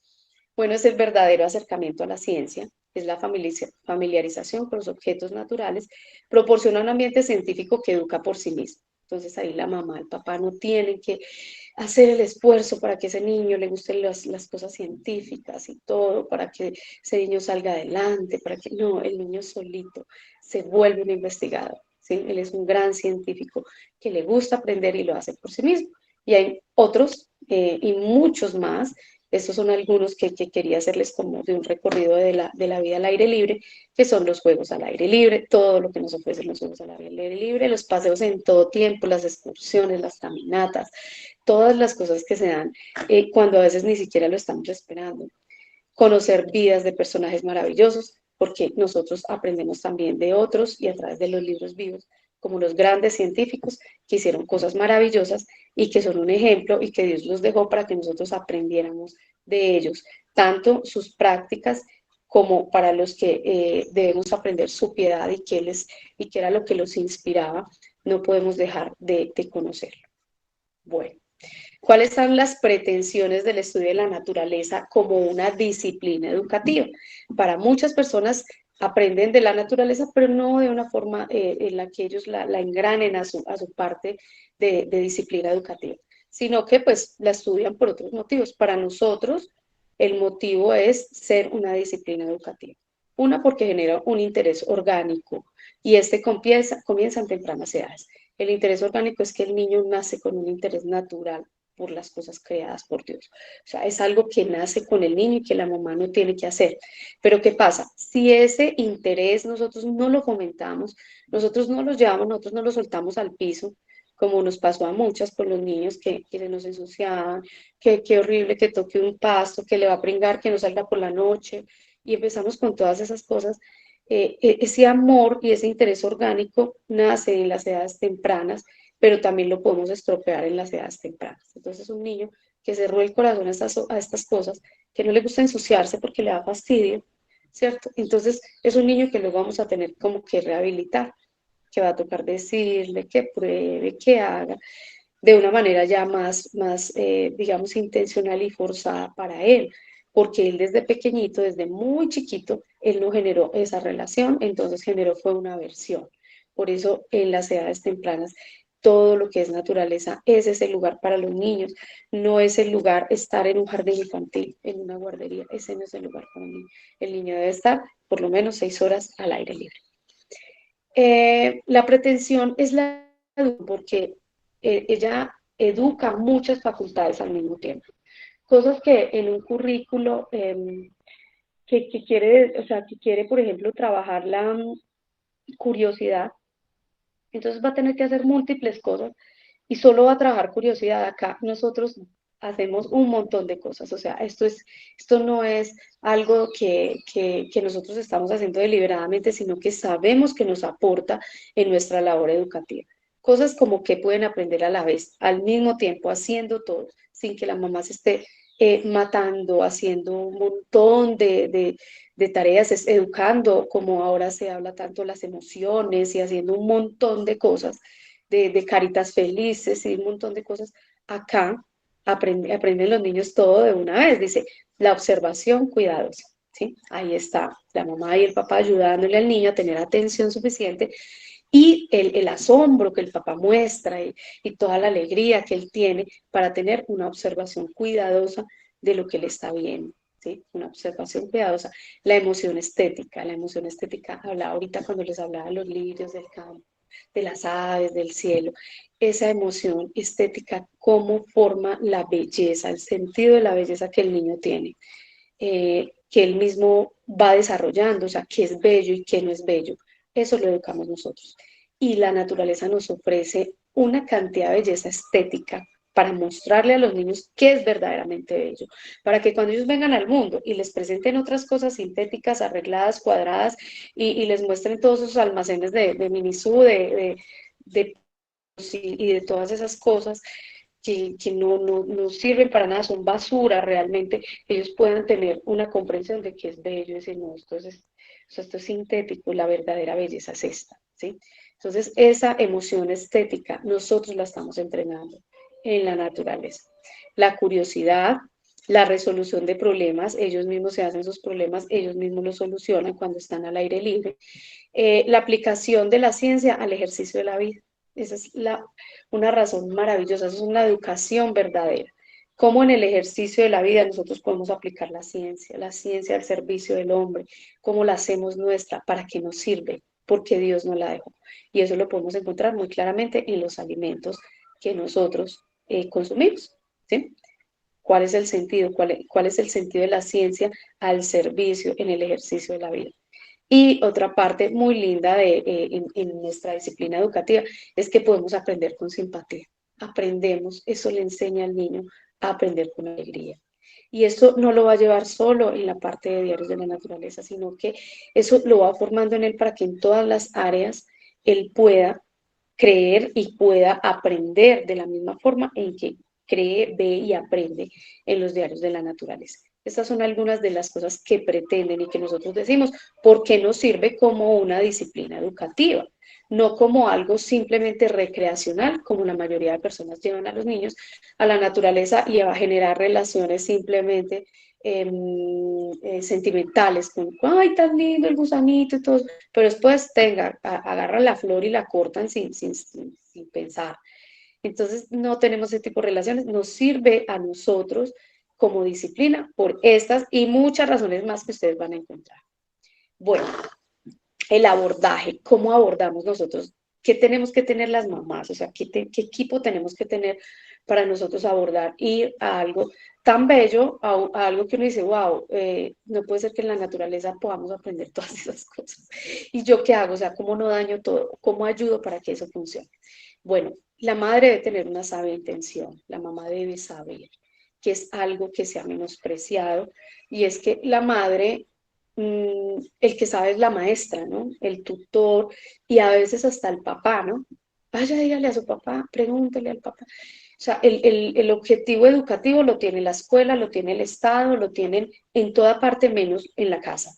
Bueno, es el verdadero acercamiento a la ciencia, es la familiarización con los objetos naturales, proporciona un ambiente científico que educa por sí mismo. Entonces ahí la mamá, el papá no tienen que hacer el esfuerzo para que ese niño le gusten las cosas científicas y todo, para que ese niño salga adelante, para que no, el niño solito se vuelve un investigador, ¿sí? Él es un gran científico que le gusta aprender y lo hace por sí mismo. Y hay otros y muchos más. Estos son algunos que quería hacerles como de un recorrido de la vida al aire libre, que son los juegos al aire libre, todo lo que nos ofrecen los juegos al aire libre, los paseos en todo tiempo, las excursiones, las caminatas, todas las cosas que se dan cuando a veces ni siquiera lo estamos esperando. Conocer vidas de personajes maravillosos, porque nosotros aprendemos también de otros y a través de los libros vivos, como los grandes científicos que hicieron cosas maravillosas y que son un ejemplo y que Dios los dejó para que nosotros aprendiéramos de ellos, tanto sus prácticas como para los que debemos aprender su piedad y que era lo que los inspiraba, no podemos dejar de conocerlo. Bueno. ¿Cuáles son las pretensiones del estudio de la naturaleza como una disciplina educativa? Para muchas personas aprenden de la naturaleza, pero no de una forma en la que ellos la engranen a su parte de disciplina educativa, sino que pues la estudian por otros motivos. Para nosotros el motivo es ser una disciplina educativa. Una porque genera un interés orgánico y este comienza en tempranas edades. El interés orgánico es que el niño nace con un interés natural por las cosas creadas por Dios. O sea, es algo que nace con el niño y que la mamá no tiene que hacer. Pero ¿qué pasa? Si ese interés nosotros no lo fomentamos, nosotros no lo llevamos, nosotros no lo soltamos al piso, como nos pasó a muchas con los niños que se nos ensuciaban, que qué horrible que toque un pasto, que le va a pringar, que no salga por la noche, y empezamos con todas esas cosas. Ese amor y ese interés orgánico nace en las edades tempranas, pero también lo podemos estropear en las edades tempranas. Entonces, un niño que cerró el corazón a estas cosas, que no le gusta ensuciarse porque le da fastidio, ¿cierto? Entonces, es un niño que luego vamos a tener como que rehabilitar, que va a tocar decirle, que pruebe, que haga, de una manera ya más digamos, intencional y forzada para él, porque él desde pequeñito, desde muy chiquito, él no generó esa relación, entonces generó fue una aversión. Por eso en las edades tempranas todo lo que es naturaleza es ese lugar para los niños, no es el lugar estar en un jardín infantil, en una guardería, ese no es el lugar para un niño. El niño debe estar por lo menos 6 horas al aire libre. La pretensión es la porque ella educa muchas facultades al mismo tiempo. Cosas que en un currículo que quiere, o sea, que quiere, por ejemplo, trabajar la curiosidad, entonces va a tener que hacer múltiples cosas y solo va a trabajar curiosidad. Acá nosotros hacemos un montón de cosas, o sea, esto no es algo que nosotros estamos haciendo deliberadamente, sino que sabemos que nos aporta en nuestra labor educativa. Cosas como que pueden aprender a la vez, al mismo tiempo, haciendo todo, sin que la mamá se esté matando, haciendo un montón de tareas, es educando, como ahora se habla tanto, las emociones y haciendo un montón de cosas, de caritas felices y un montón de cosas. Acá aprenden los niños todo de una vez, dice, la observación cuidadosa. ¿Sí? Ahí está la mamá y el papá ayudándole al niño a tener atención suficiente y el asombro que el papá muestra y toda la alegría que él tiene para tener una observación cuidadosa de lo que él está viendo. ¿Sí? Una observación cuidadosa. La emoción estética, hablaba ahorita cuando les hablaba de los lirios del campo, de las aves, del cielo, esa emoción estética, cómo forma la belleza, el sentido de la belleza que el niño tiene, que él mismo va desarrollando, o sea, qué es bello y qué no es bello. Eso lo educamos nosotros. Y la naturaleza nos ofrece una cantidad de belleza estética para mostrarle a los niños qué es verdaderamente bello, para que cuando ellos vengan al mundo y les presenten otras cosas sintéticas, arregladas, cuadradas, y les muestren todos esos almacenes de Miniso, de y de todas esas cosas que no sirven para nada, son basura realmente, ellos puedan tener una comprensión de que es bello, decir, no, esto es sintético, la verdadera belleza es esta, ¿sí? Entonces, esa emoción estética nosotros la estamos entrenando en la naturaleza. La curiosidad, la resolución de problemas, ellos mismos se hacen sus problemas, ellos mismos los solucionan cuando están al aire libre. La aplicación de la ciencia al ejercicio de la vida. Esa es una razón maravillosa, esa es una educación verdadera. Cómo en el ejercicio de la vida nosotros podemos aplicar la ciencia al servicio del hombre, cómo la hacemos nuestra, para qué nos sirve, porque Dios nos la dejó. Y eso lo podemos encontrar muy claramente en los alimentos que nosotros consumimos. ¿Sí? ¿Cuál es el sentido? ¿Cuál es el sentido de la ciencia al servicio en el ejercicio de la vida? Y otra parte muy linda en nuestra disciplina educativa es que podemos aprender con simpatía. Aprendemos, eso le enseña al niño a aprender con alegría. Y eso no lo va a llevar solo en la parte de diarios de la naturaleza, sino que eso lo va formando en él para que en todas las áreas él pueda creer y pueda aprender de la misma forma en que cree, ve y aprende en los diarios de la naturaleza. Estas son algunas de las cosas que pretenden y que nosotros decimos, ¿por qué nos sirve como una disciplina educativa? No como algo simplemente recreacional, como la mayoría de personas llevan a los niños a la naturaleza y a generar relaciones simplemente sentimentales, con, ay, tan lindo el gusanito y todo, pero después agarran la flor y la cortan sin pensar. Entonces no tenemos ese tipo de relaciones, nos sirve a nosotros como disciplina por estas y muchas razones más que ustedes van a encontrar. Bueno, el abordaje, ¿cómo abordamos nosotros? ¿Qué tenemos que tener las mamás? O sea, ¿qué equipo tenemos que tener para nosotros abordar ir a algo tan bello, a algo que uno dice, wow, no puede ser que en la naturaleza podamos aprender todas esas cosas. ¿Y yo qué hago? O sea, ¿cómo no daño todo? ¿Cómo ayudo para que eso funcione? Bueno, la madre debe tener una sabia intención, la mamá debe saber que es algo que se ha menospreciado y es que la madre el que sabe es la maestra, ¿no? El tutor y a veces hasta el papá, ¿no? Vaya, dígale a su papá, pregúntele al papá. O sea, el objetivo educativo lo tiene la escuela, lo tiene el Estado, lo tienen en toda parte menos en la casa.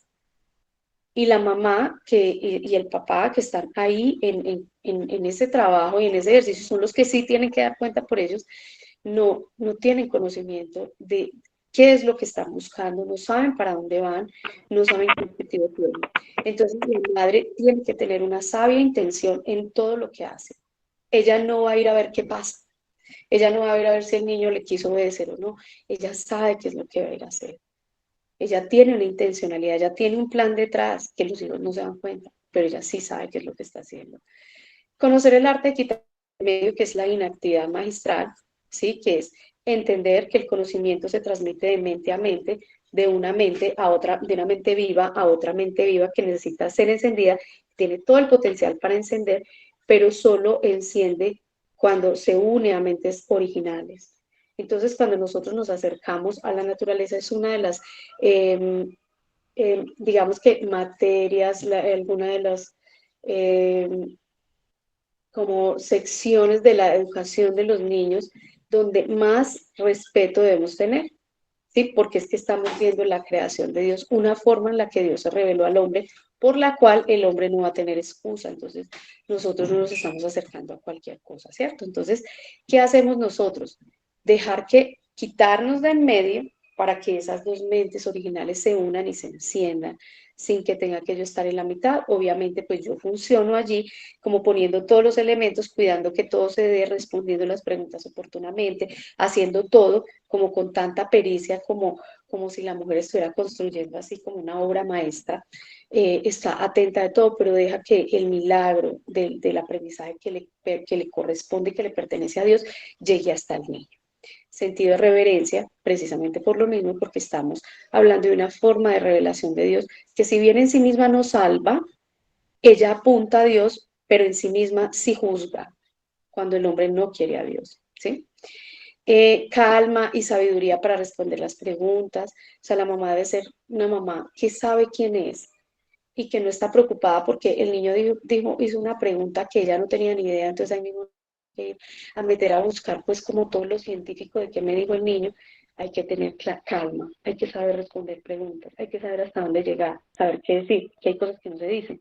Y la mamá y el papá que están ahí en ese trabajo y en ese ejercicio son los que sí tienen que dar cuenta por ellos, no tienen conocimiento de qué es lo que están buscando, no saben para dónde van, no saben qué objetivo tienen. Entonces, la madre tiene que tener una sabia intención en todo lo que hace. Ella no va a ir a ver qué pasa. Ella no va a ir a ver si el niño le quiso obedecer o no. Ella sabe qué es lo que va a ir a hacer. Ella tiene una intencionalidad, ella tiene un plan detrás que los hijos no se dan cuenta, pero ella sí sabe qué es lo que está haciendo. Conocer el arte de quitar medio, que es la inactividad magistral, ¿sí? Que es entender que el conocimiento se transmite de mente a mente, de una mente a otra, de una mente viva a otra mente viva que necesita ser encendida, tiene todo el potencial para encender, pero solo enciende cuando se une a mentes originales. Entonces, cuando nosotros nos acercamos a la naturaleza, es una de las, digamos que materias, alguna de las como secciones de la educación de los niños donde más respeto debemos tener, ¿sí? Porque es que estamos viendo la creación de Dios, una forma en la que Dios se reveló al hombre, por la cual el hombre no va a tener excusa. Entonces, nosotros no nos estamos acercando a cualquier cosa, ¿cierto? Entonces, ¿qué hacemos nosotros? Dejar que quitarnos de en medio para que esas dos mentes originales se unan y se enciendan sin que tenga que yo estar en la mitad. Obviamente, pues yo funciono allí como poniendo todos los elementos, cuidando que todo se dé, respondiendo las preguntas oportunamente, haciendo todo como con tanta pericia, como si la mujer estuviera construyendo así como una obra maestra. Está atenta de todo, pero deja que el milagro del aprendizaje que le corresponde y que le pertenece a Dios llegue hasta el niño. Sentido de reverencia, precisamente por lo mismo, porque estamos hablando de una forma de revelación de Dios que, si bien en sí misma no salva, ella apunta a Dios, pero en sí misma sí juzga cuando el hombre no quiere a Dios, ¿sí? Calma y sabiduría para responder las preguntas. O sea, la mamá debe ser una mamá que sabe quién es y que no está preocupada porque el niño hizo una pregunta que ella no tenía ni idea, entonces ahí mismo hay que ir a meter a buscar pues como todo lo científico de qué me dijo el niño. Hay que tener calma, hay que saber responder preguntas, hay que saber hasta dónde llegar, saber qué decir, que hay cosas que no se dicen,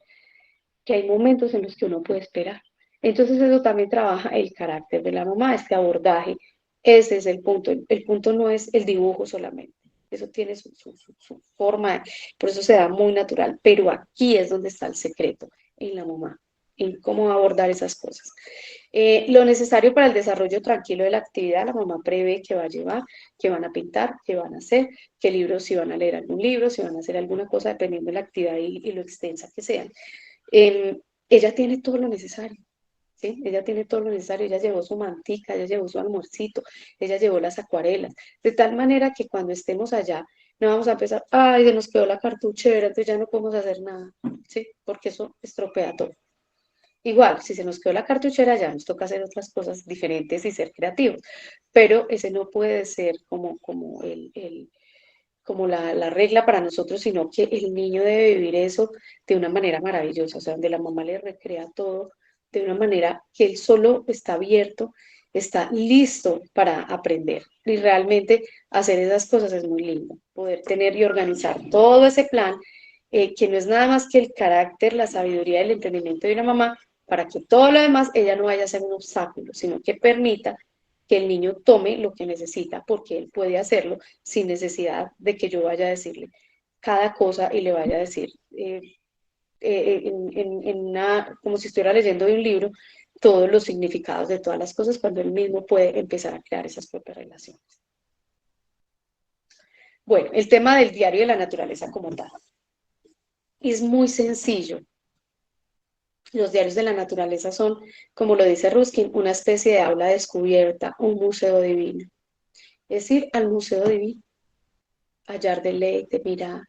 que hay momentos en los que uno puede esperar. Entonces eso también trabaja el carácter de la mamá, este abordaje. Ese es el punto. El punto no es el dibujo solamente. Eso tiene su forma, por eso se da muy natural. Pero aquí es donde está el secreto, en la mamá, en cómo abordar esas cosas. Lo necesario para el desarrollo tranquilo de la actividad, la mamá prevé que va a llevar, que van a pintar, que van a hacer, qué libros, si van a leer algún libro, si van a hacer alguna cosa, dependiendo de la actividad y lo extensa que sea. eh, Ella tiene todo lo necesario, ¿sí? Ella tiene todo lo necesario, ella llevó su mantica, ella llevó su almuercito, ella llevó las acuarelas, de tal manera que cuando estemos allá, no vamos a empezar, ay, se nos quedó la cartuchera, entonces ya no podemos hacer nada, ¿sí? Porque eso estropea todo. Igual, si se nos quedó la cartuchera, ya nos toca hacer otras cosas diferentes y ser creativos, pero ese no puede ser como como la regla para nosotros, sino que el niño debe vivir eso de una manera maravillosa, o sea, donde la mamá le recrea todo de una manera que él solo está abierto, está listo para aprender. Y realmente hacer esas cosas es muy lindo, poder tener y organizar todo ese plan, que no es nada más que el carácter, la sabiduría, el entendimiento de una mamá, para que todo lo demás ella no vaya a ser un obstáculo, sino que permita que el niño tome lo que necesita porque él puede hacerlo sin necesidad de que yo vaya a decirle cada cosa y le vaya a decir como si estuviera leyendo de un libro todos los significados de todas las cosas cuando él mismo puede empezar a crear esas propias relaciones. Bueno, el tema del diario de la naturaleza como tal. Es muy sencillo. Los diarios de la naturaleza son, como lo dice Ruskin, una especie de aula descubierta, un museo divino. Es ir al museo divino, hallar deleite, mirar,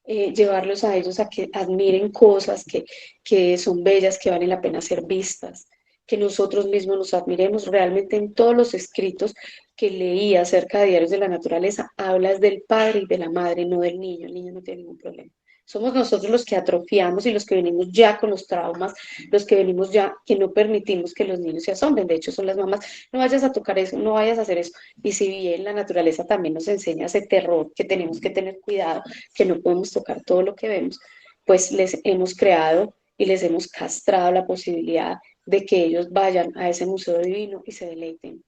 llevarlos a ellos a que admiren cosas que son bellas, que valen la pena ser vistas, que nosotros mismos nos admiremos. Realmente en todos los escritos que leí acerca de diarios de la naturaleza, hablas del padre y de la madre, no del niño. El niño no tiene ningún problema. Somos nosotros los que atrofiamos y los que venimos ya con los traumas, los que venimos ya que no permitimos que los niños se asombren. De hecho, son las mamás, no vayas a tocar eso, no vayas a hacer eso. Y si bien la naturaleza también nos enseña ese terror, que tenemos que tener cuidado, que no podemos tocar todo lo que vemos, pues les hemos creado y les hemos castrado la posibilidad de que ellos vayan a ese museo divino y se deleiten,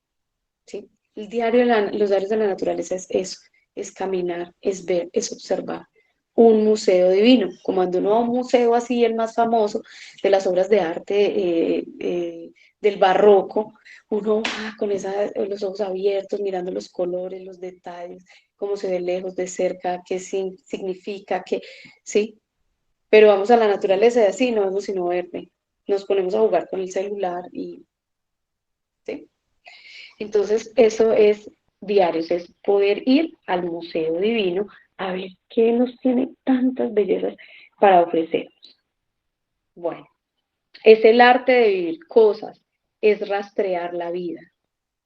¿sí? Los diarios de la naturaleza es eso, es caminar, es ver, es observar un museo divino, como cuando uno va a un museo así, el más famoso de las obras de arte del barroco, uno va con los ojos abiertos, mirando los colores, los detalles, cómo se ve lejos, de cerca, qué significa, qué, ¿sí? Pero vamos a la naturaleza y así no vemos sino verde. Nos ponemos a jugar con el celular y ¿sí? Entonces, eso es diarios, es poder ir al Museo Divino a ver qué nos tiene tantas bellezas para ofrecer. Bueno, es el arte de vivir cosas, es rastrear la vida.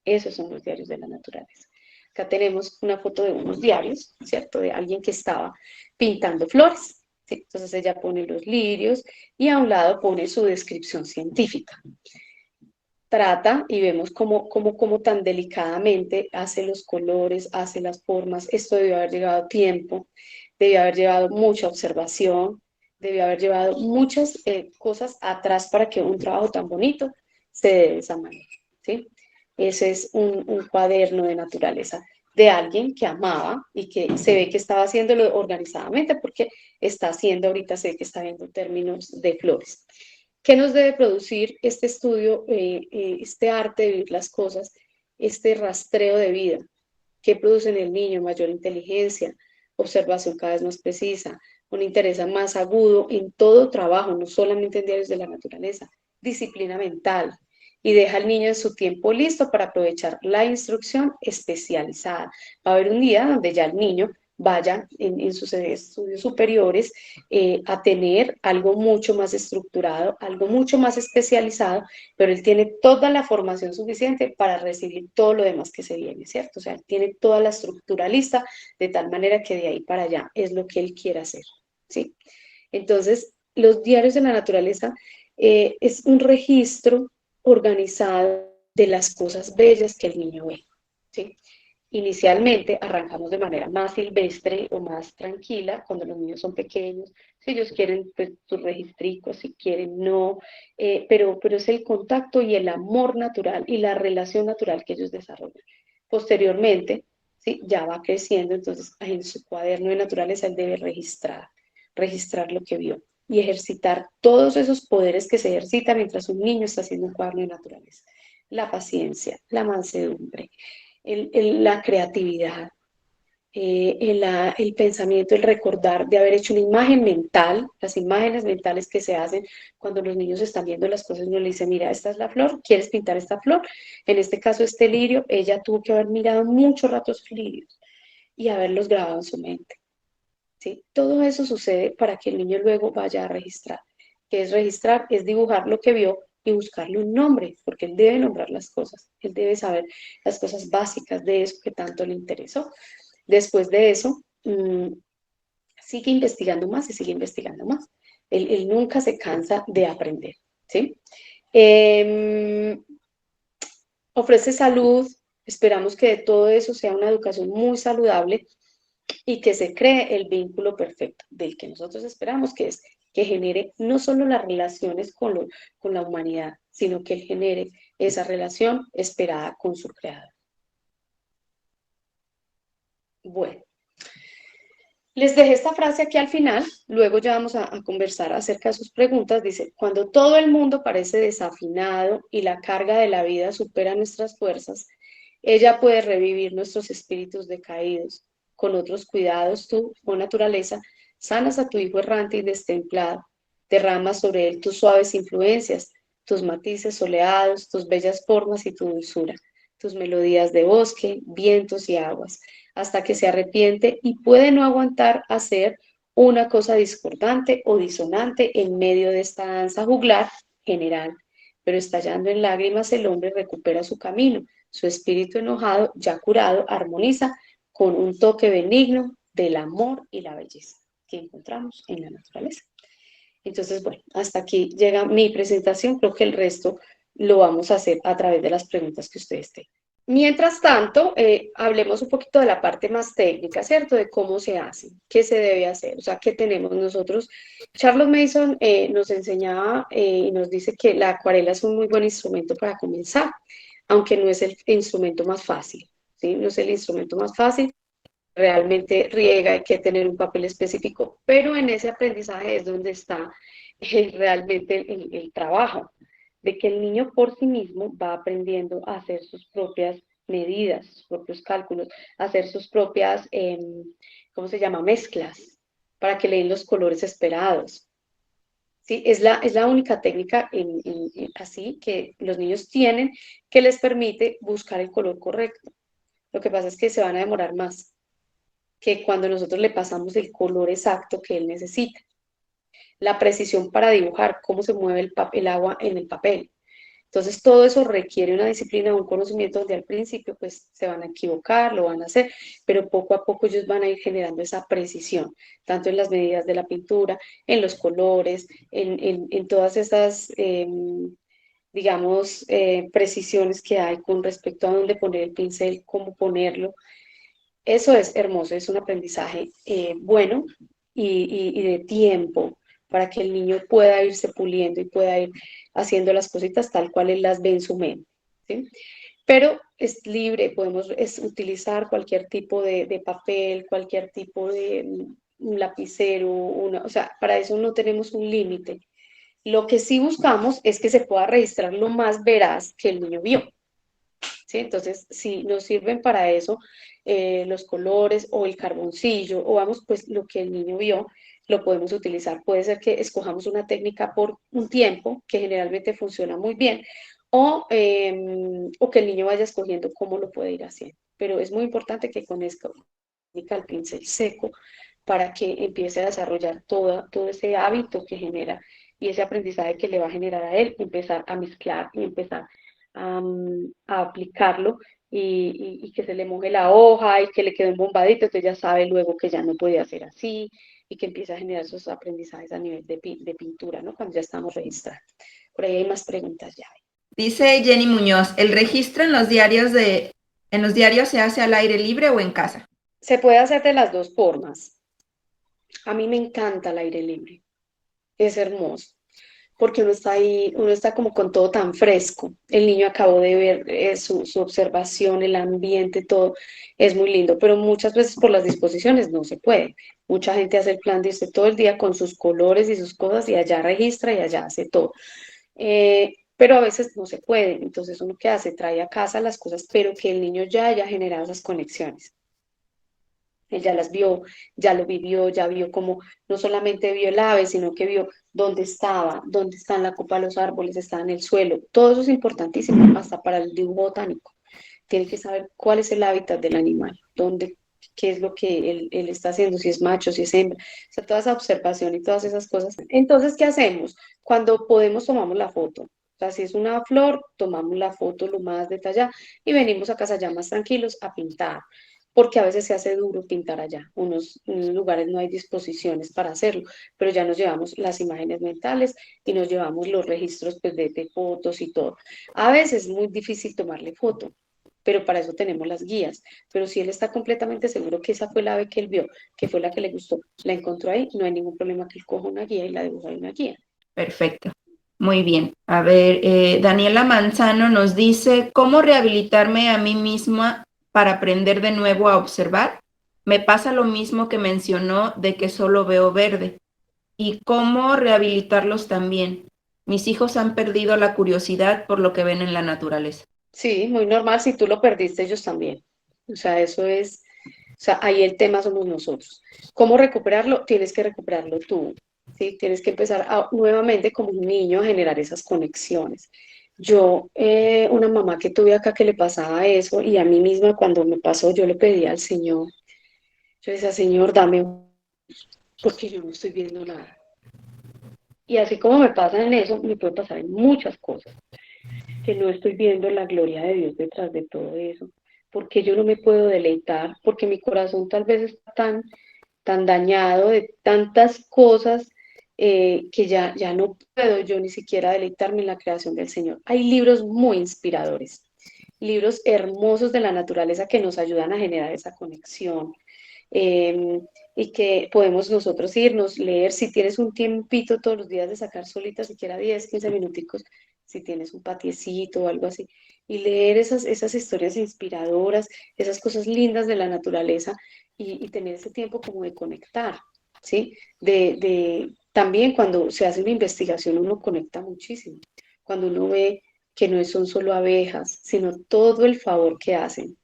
Esos son los diarios de la naturaleza. Acá tenemos una foto de unos diarios, ¿cierto? De alguien que estaba pintando flores. ¿Sí? Entonces ella pone los lirios y a un lado pone su descripción científica. Trata y vemos cómo tan delicadamente hace los colores, hace las formas. Esto debió haber llevado tiempo, debió haber llevado mucha observación, debió haber llevado muchas cosas atrás para que un trabajo tan bonito se dé de esa manera, ¿sí? Ese es un cuaderno de naturaleza de alguien que amaba y que se ve que estaba haciéndolo organizadamente porque está haciendo ahorita, se ve que está viendo términos de flores. ¿Qué nos debe producir este estudio, este arte de vivir las cosas, este rastreo de vida? ¿Qué produce en el niño? Mayor inteligencia, observación cada vez más precisa, un interés más agudo en todo trabajo, no solamente en diarios de la naturaleza, disciplina mental, y deja al niño en su tiempo listo para aprovechar la instrucción especializada. Va a haber un día donde ya el niño vaya en sus estudios superiores a tener algo mucho más estructurado, algo mucho más especializado, pero él tiene toda la formación suficiente para recibir todo lo demás que se viene, ¿cierto? O sea, él tiene toda la estructura lista de tal manera que de ahí para allá es lo que él quiere hacer, ¿sí? Entonces, los diarios de la naturaleza es un registro organizado de las cosas bellas que el niño ve, ¿sí? Inicialmente arrancamos de manera más silvestre o más tranquila cuando los niños son pequeños, si ellos quieren pues, sus registricos, si quieren no, pero es el contacto y el amor natural y la relación natural que ellos desarrollan. Posteriormente, ¿sí? Ya va creciendo, entonces en su cuaderno de naturaleza él debe registrar lo que vio y ejercitar todos esos poderes que se ejercitan mientras un niño está haciendo un cuaderno de naturaleza. La paciencia, la mansedumbre, la creatividad, el pensamiento, el recordar de haber hecho una imagen mental, las imágenes mentales que se hacen cuando los niños están viendo las cosas, uno le dice, mira, esta es la flor, ¿quieres pintar esta flor? En este caso, este lirio, ella tuvo que haber mirado mucho rato esos lirios y haberlos grabado en su mente. ¿Sí? Todo eso sucede para que el niño luego vaya a registrar. ¿Qué es registrar? Es dibujar lo que vio y buscarle un nombre, porque él debe nombrar las cosas, él debe saber las cosas básicas de eso que tanto le interesó. Después de eso, sigue investigando más y sigue investigando más. Él nunca se cansa de aprender, ¿sí? Ofrece salud, esperamos que de todo eso sea una educación muy saludable y que se cree el vínculo perfecto del que nosotros esperamos, que es que genere no solo las relaciones con la humanidad, sino que él genere esa relación esperada con su creador. Bueno, les dejé esta frase aquí al final, luego ya vamos a conversar acerca de sus preguntas. Dice, cuando todo el mundo parece desafinado y la carga de la vida supera nuestras fuerzas, ella puede revivir nuestros espíritus decaídos. Con otros cuidados, tú, oh naturaleza, sanas a tu hijo errante y destemplado, derramas sobre él tus suaves influencias, tus matices soleados, tus bellas formas y tu dulzura, tus melodías de bosque, vientos y aguas hasta que se arrepiente y puede no aguantar hacer una cosa discordante o disonante en medio de esta danza juglar general. Pero estallando en lágrimas, el hombre recupera su camino. Su espíritu enojado, ya curado, armoniza con un toque benigno del amor y la belleza que encontramos en la naturaleza. Entonces, bueno, hasta aquí llega mi presentación. Creo que el resto lo vamos a hacer a través de las preguntas que ustedes tengan. Mientras tanto, hablemos un poquito de la parte más técnica, ¿cierto? De cómo se hace, qué se debe hacer, o sea, qué tenemos nosotros. Charles Mason nos enseñaba y nos dice que la acuarela es un muy buen instrumento para comenzar, aunque no es el instrumento más fácil, ¿sí? No es el instrumento más fácil, realmente riega, hay que tener un papel específico, pero en ese aprendizaje es donde está realmente el trabajo, de que el niño por sí mismo va aprendiendo a hacer sus propias medidas, sus propios cálculos, a hacer sus propias, ¿cómo se llama? Mezclas, para que le den los colores esperados. ¿sí? Es la única técnica así que los niños tienen que les permite buscar el color correcto. Lo que pasa es que se van a demorar más que cuando nosotros le pasamos el color exacto que él necesita. La precisión para dibujar, cómo se mueve el agua en el papel. Entonces, todo eso requiere una disciplina, un conocimiento donde al principio pues se van a equivocar, lo van a hacer, pero poco a poco ellos van a ir generando esa precisión, tanto en las medidas de la pintura, en los colores, en todas esas, digamos, precisiones que hay con respecto a dónde poner el pincel, cómo ponerlo. Eso es hermoso, es un aprendizaje bueno y de tiempo para que el niño pueda irse puliendo y pueda ir haciendo las cositas tal cual él las ve en su mente, ¿sí? Pero es libre, podemos utilizar cualquier tipo de papel, cualquier tipo de un lapicero, o sea, para eso no tenemos un límite. Lo que sí buscamos es que se pueda registrar lo más veraz que el niño vio. ¿Sí? Entonces, si nos sirven para eso los colores o el carboncillo, o vamos, pues lo que el niño vio, lo podemos utilizar. Puede ser que escojamos una técnica por un tiempo, que generalmente funciona muy bien, o que el niño vaya escogiendo cómo lo puede ir haciendo. Pero es muy importante que con esta técnica el pincel seco para que empiece a desarrollar todo ese hábito que genera y ese aprendizaje que le va a generar a él, empezar a mezclar y empezar a aplicarlo y que se le moje la hoja y que le quede un bombadito, entonces ya sabe luego que ya no puede hacer así y que empieza a generar esos aprendizajes a nivel de pintura, ¿no? Cuando ya estamos registrando. Por ahí hay más preguntas ya. Dice Jenny Muñoz, ¿el registro en en los diarios se hace al aire libre o en casa? Se puede hacer de las dos formas. A mí me encanta el aire libre, es hermoso, porque uno está ahí, uno está como con todo tan fresco. El niño acabó de ver su observación, el ambiente, todo es muy lindo, pero muchas veces por las disposiciones no se puede. Mucha gente hace el plan de irse todo el día con sus colores y sus cosas y allá registra y allá hace todo. Pero a veces no se puede, entonces uno qué hace, trae a casa las cosas, pero que el niño ya haya generado esas conexiones. Él ya las vio, ya lo vivió, ya vio cómo no solamente vio el ave, sino que vio dónde estaba, dónde está en la copa de los árboles, está en el suelo. Todo eso es importantísimo, hasta para el dibujo botánico. Tiene que saber cuál es el hábitat del animal, dónde, qué es lo que él está haciendo, si es macho, si es hembra. O sea, toda esa observación y todas esas cosas. Entonces, ¿qué hacemos? Cuando podemos, tomamos la foto. O sea, si es una flor, tomamos la foto lo más detallada y venimos a casa ya más tranquilos a pintar porque a veces se hace duro pintar allá. Unos lugares no hay disposiciones para hacerlo, pero ya nos llevamos las imágenes mentales y nos llevamos los registros pues, de fotos y todo. A veces es muy difícil tomarle foto, pero para eso tenemos las guías. Pero si él está completamente seguro que esa fue la ave que él vio, que fue la que le gustó, la encontró ahí, no hay ningún problema que él coja una guía y la dibuja en una guía. Perfecto. Muy bien. A ver, Daniela Manzano nos dice, ¿cómo rehabilitarme a mí misma para aprender de nuevo a observar? Me pasa lo mismo que mencionó de que solo veo verde. ¿Y cómo rehabilitarlos también? Mis hijos han perdido la curiosidad por lo que ven en la naturaleza. Sí, muy normal, si tú lo perdiste, ellos también. O sea, eso es, o sea, ahí el tema somos nosotros. ¿Cómo recuperarlo? Tienes que recuperarlo tú, ¿sí? Tienes que empezar nuevamente como un niño a generar esas conexiones. Yo, una mamá que tuve acá que le pasaba eso y a mí misma cuando me pasó, yo le pedía al Señor, yo decía, Señor, dame, porque yo no estoy viendo nada. Y así como me pasa en eso, me puede pasar en muchas cosas que no estoy viendo la gloria de Dios detrás de todo eso, porque yo no me puedo deleitar, porque mi corazón tal vez está tan dañado de tantas cosas que ya no puedo yo ni siquiera deleitarme en la creación del Señor. Hay libros muy inspiradores, libros hermosos de la naturaleza que nos ayudan a generar esa conexión, eh, y que podemos nosotros irnos, leer, si tienes un tiempito todos los días de sacar solita, siquiera 10 15 minuticos, si tienes un patiecito o algo así, y leer esas historias inspiradoras, esas cosas lindas de la naturaleza y tener ese tiempo como de conectar, ¿sí? También cuando se hace una investigación uno conecta muchísimo, cuando uno ve que no son solo abejas, sino todo el favor que hacen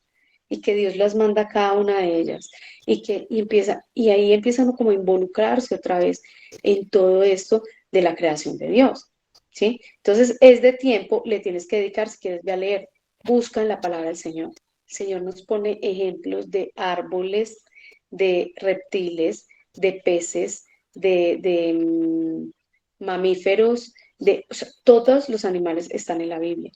y que Dios las manda a cada una de ellas y ahí empieza uno como a involucrarse otra vez en todo esto de la creación de Dios, ¿sí? Entonces es de tiempo, le tienes que dedicar, si quieres, ve a leer, busca en la palabra del Señor. El Señor nos pone ejemplos de árboles, de reptiles, de peces, de mamíferos, o sea, todos los animales están en la Biblia,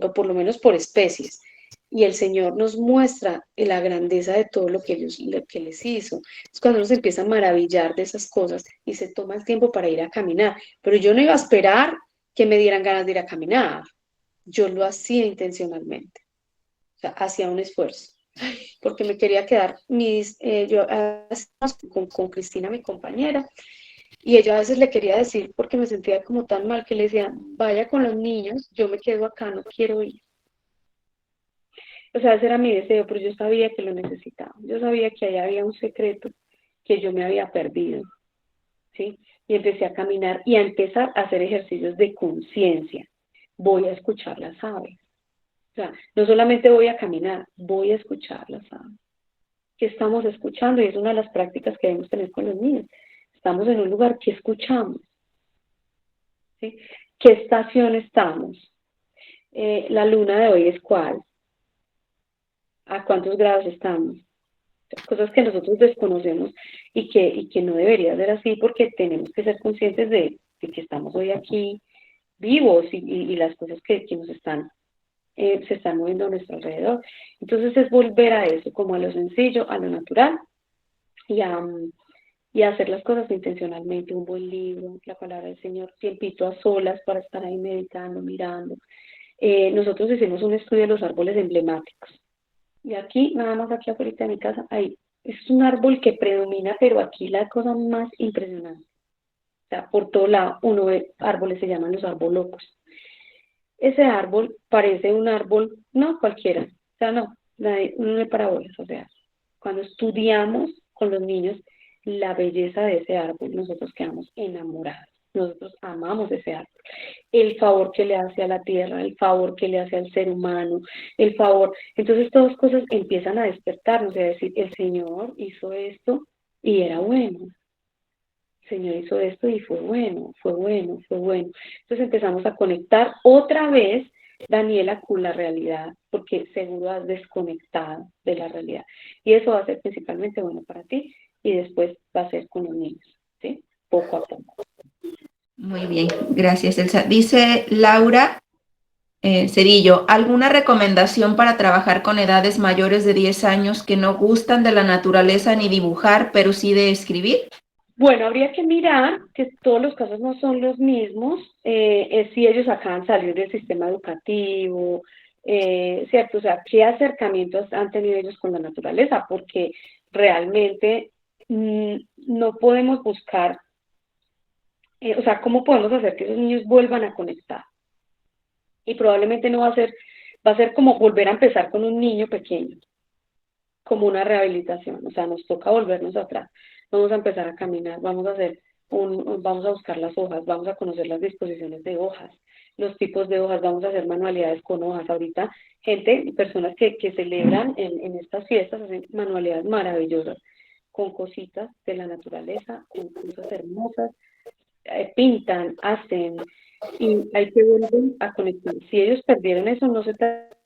o por lo menos por especies. Y el Señor nos muestra la grandeza de todo lo que, lo que les hizo. Es cuando uno se empieza a maravillar de esas cosas y se toma el tiempo para ir a caminar. Pero yo no iba a esperar que me dieran ganas de ir a caminar. Yo lo hacía intencionalmente, o sea, hacía un esfuerzo, porque me quería quedar, con Cristina, mi compañera, y ella a veces le quería decir, porque me sentía como tan mal, que le decía, vaya con los niños, yo me quedo acá, no quiero ir. O sea, ese era mi deseo, pero yo sabía que lo necesitaba. Yo sabía que ahí había un secreto que yo me había perdido, ¿sí? Y empecé a caminar y a empezar a hacer ejercicios de conciencia. Voy a escuchar las aves. O sea, no solamente voy a caminar, voy a escuchar las aves. ¿Qué estamos escuchando? Y es una de las prácticas que debemos tener con los niños. Estamos en un lugar que escuchamos, ¿sí? ¿Qué estación estamos? La luna de hoy es cuál, a cuántos grados estamos, cosas que nosotros desconocemos y que no debería ser así porque tenemos que ser conscientes de que estamos hoy aquí vivos y las cosas que nos están, se están moviendo a nuestro alrededor. Entonces es volver a eso, como a lo sencillo, a lo natural y y a hacer las cosas intencionalmente, un buen libro, la palabra del Señor, tiempito a solas para estar ahí meditando, mirando. Nosotros hicimos un estudio de los árboles emblemáticos. Y aquí, nada más aquí afuera de mi casa, ahí es un árbol que predomina, pero aquí la cosa más impresionante. O sea, por todo lado uno ve árboles, se llaman los arbolocos. Ese árbol parece un árbol, no cualquiera, o sea, no, uno no le para bolas, o sea, cuando estudiamos con los niños la belleza de ese árbol, nosotros quedamos enamorados, nosotros amamos ese árbol, el favor que le hace a la tierra, el favor que le hace al ser humano, el favor, entonces todas cosas empiezan a despertarnos y a decir, el Señor hizo esto y era bueno, el Señor hizo esto y fue bueno, fue bueno, fue bueno. Entonces empezamos a conectar otra vez, Daniela, con la realidad, porque seguro has desconectado de la realidad. Y eso va a ser principalmente bueno para ti y después va a ser con los niños, ¿sí? Poco a poco. Muy bien, gracias, Elsa. Dice Laura Cerillo, ¿alguna recomendación para trabajar con edades mayores de 10 años que no gustan de la naturaleza ni dibujar, pero sí de escribir? Bueno, habría que mirar que todos los casos no son los mismos, si ellos acaban de salir del sistema educativo, ¿cierto? O sea, ¿qué acercamientos han tenido ellos con la naturaleza? Porque realmente no podemos buscar, o sea, ¿cómo podemos hacer que esos niños vuelvan a conectar? Y probablemente no va a ser, va a ser como volver a empezar con un niño pequeño, como una rehabilitación, o sea, nos toca volvernos atrás, vamos a empezar a caminar, vamos a hacer vamos a buscar las hojas, vamos a conocer las disposiciones de hojas, los tipos de hojas, vamos a hacer manualidades con hojas. Ahorita, gente, personas que celebran en estas fiestas, hacen manualidades maravillosas, con cositas de la naturaleza, con cosas hermosas, pintan, hacen, y hay que volver a conectar. Si ellos perdieron eso, no se trata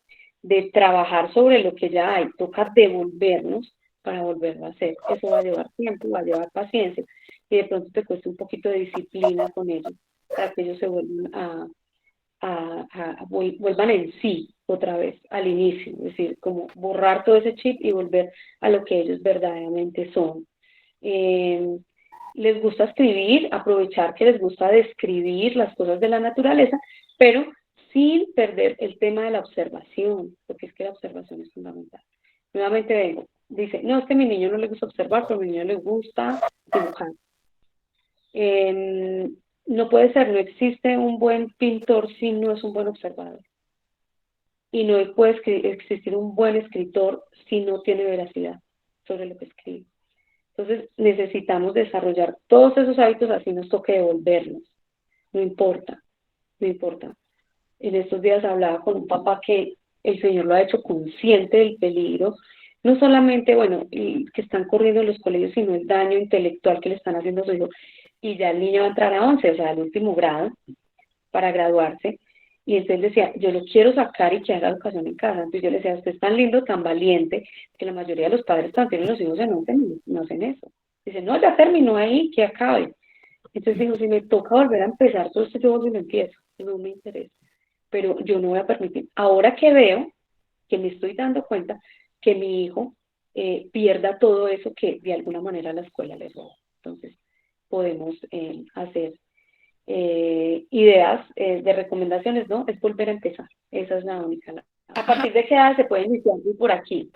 de trabajar sobre lo que ya hay, toca devolvernos para volverlo a hacer. Eso va a llevar tiempo, va a llevar paciencia y de pronto te cuesta un poquito de disciplina con ellos para que ellos se vuelvan vuelvan en sí otra vez al inicio, es decir, como borrar todo ese chip y volver a lo que ellos verdaderamente son. Les gusta escribir, aprovechar que les gusta describir las cosas de la naturaleza, pero sin perder el tema de la observación, porque es que la observación es fundamental. Nuevamente vengo, dice, no, es que a mi niño no le gusta observar, pero a mi niño le gusta dibujar. No puede ser, no existe un buen pintor si no es un buen observador. Y no puede existir un buen escritor si no tiene veracidad sobre lo que escribe. Entonces necesitamos desarrollar todos esos hábitos, así nos toque devolvernos. No importa, no importa. En estos días hablaba con un papá que el Señor lo ha hecho consciente del peligro, no solamente, bueno, que están corriendo en los colegios, sino el daño intelectual que le están haciendo a su hijo. y ya el niño va a entrar a 11, o sea, al último grado, para graduarse, y entonces decía, yo lo quiero sacar y que haga educación en casa. Entonces yo le decía, usted es tan lindo, tan valiente, que la mayoría de los padres cuando tienen los hijos no hacen eso. Dice, no, ya terminó ahí, que acabe. Entonces dijo, si me toca volver a empezar, todo esto yo vuelvo y lo empiezo, no me interesa. Pero yo no voy a permitir. Ahora que veo, que me estoy dando cuenta que mi hijo pierda todo eso que de alguna manera la escuela le robó. Entonces, podemos hacer ideas de recomendaciones, ¿no? Es volver a empezar. Esa es la única. ¿A partir de qué edad se puede iniciar? Y por aquí,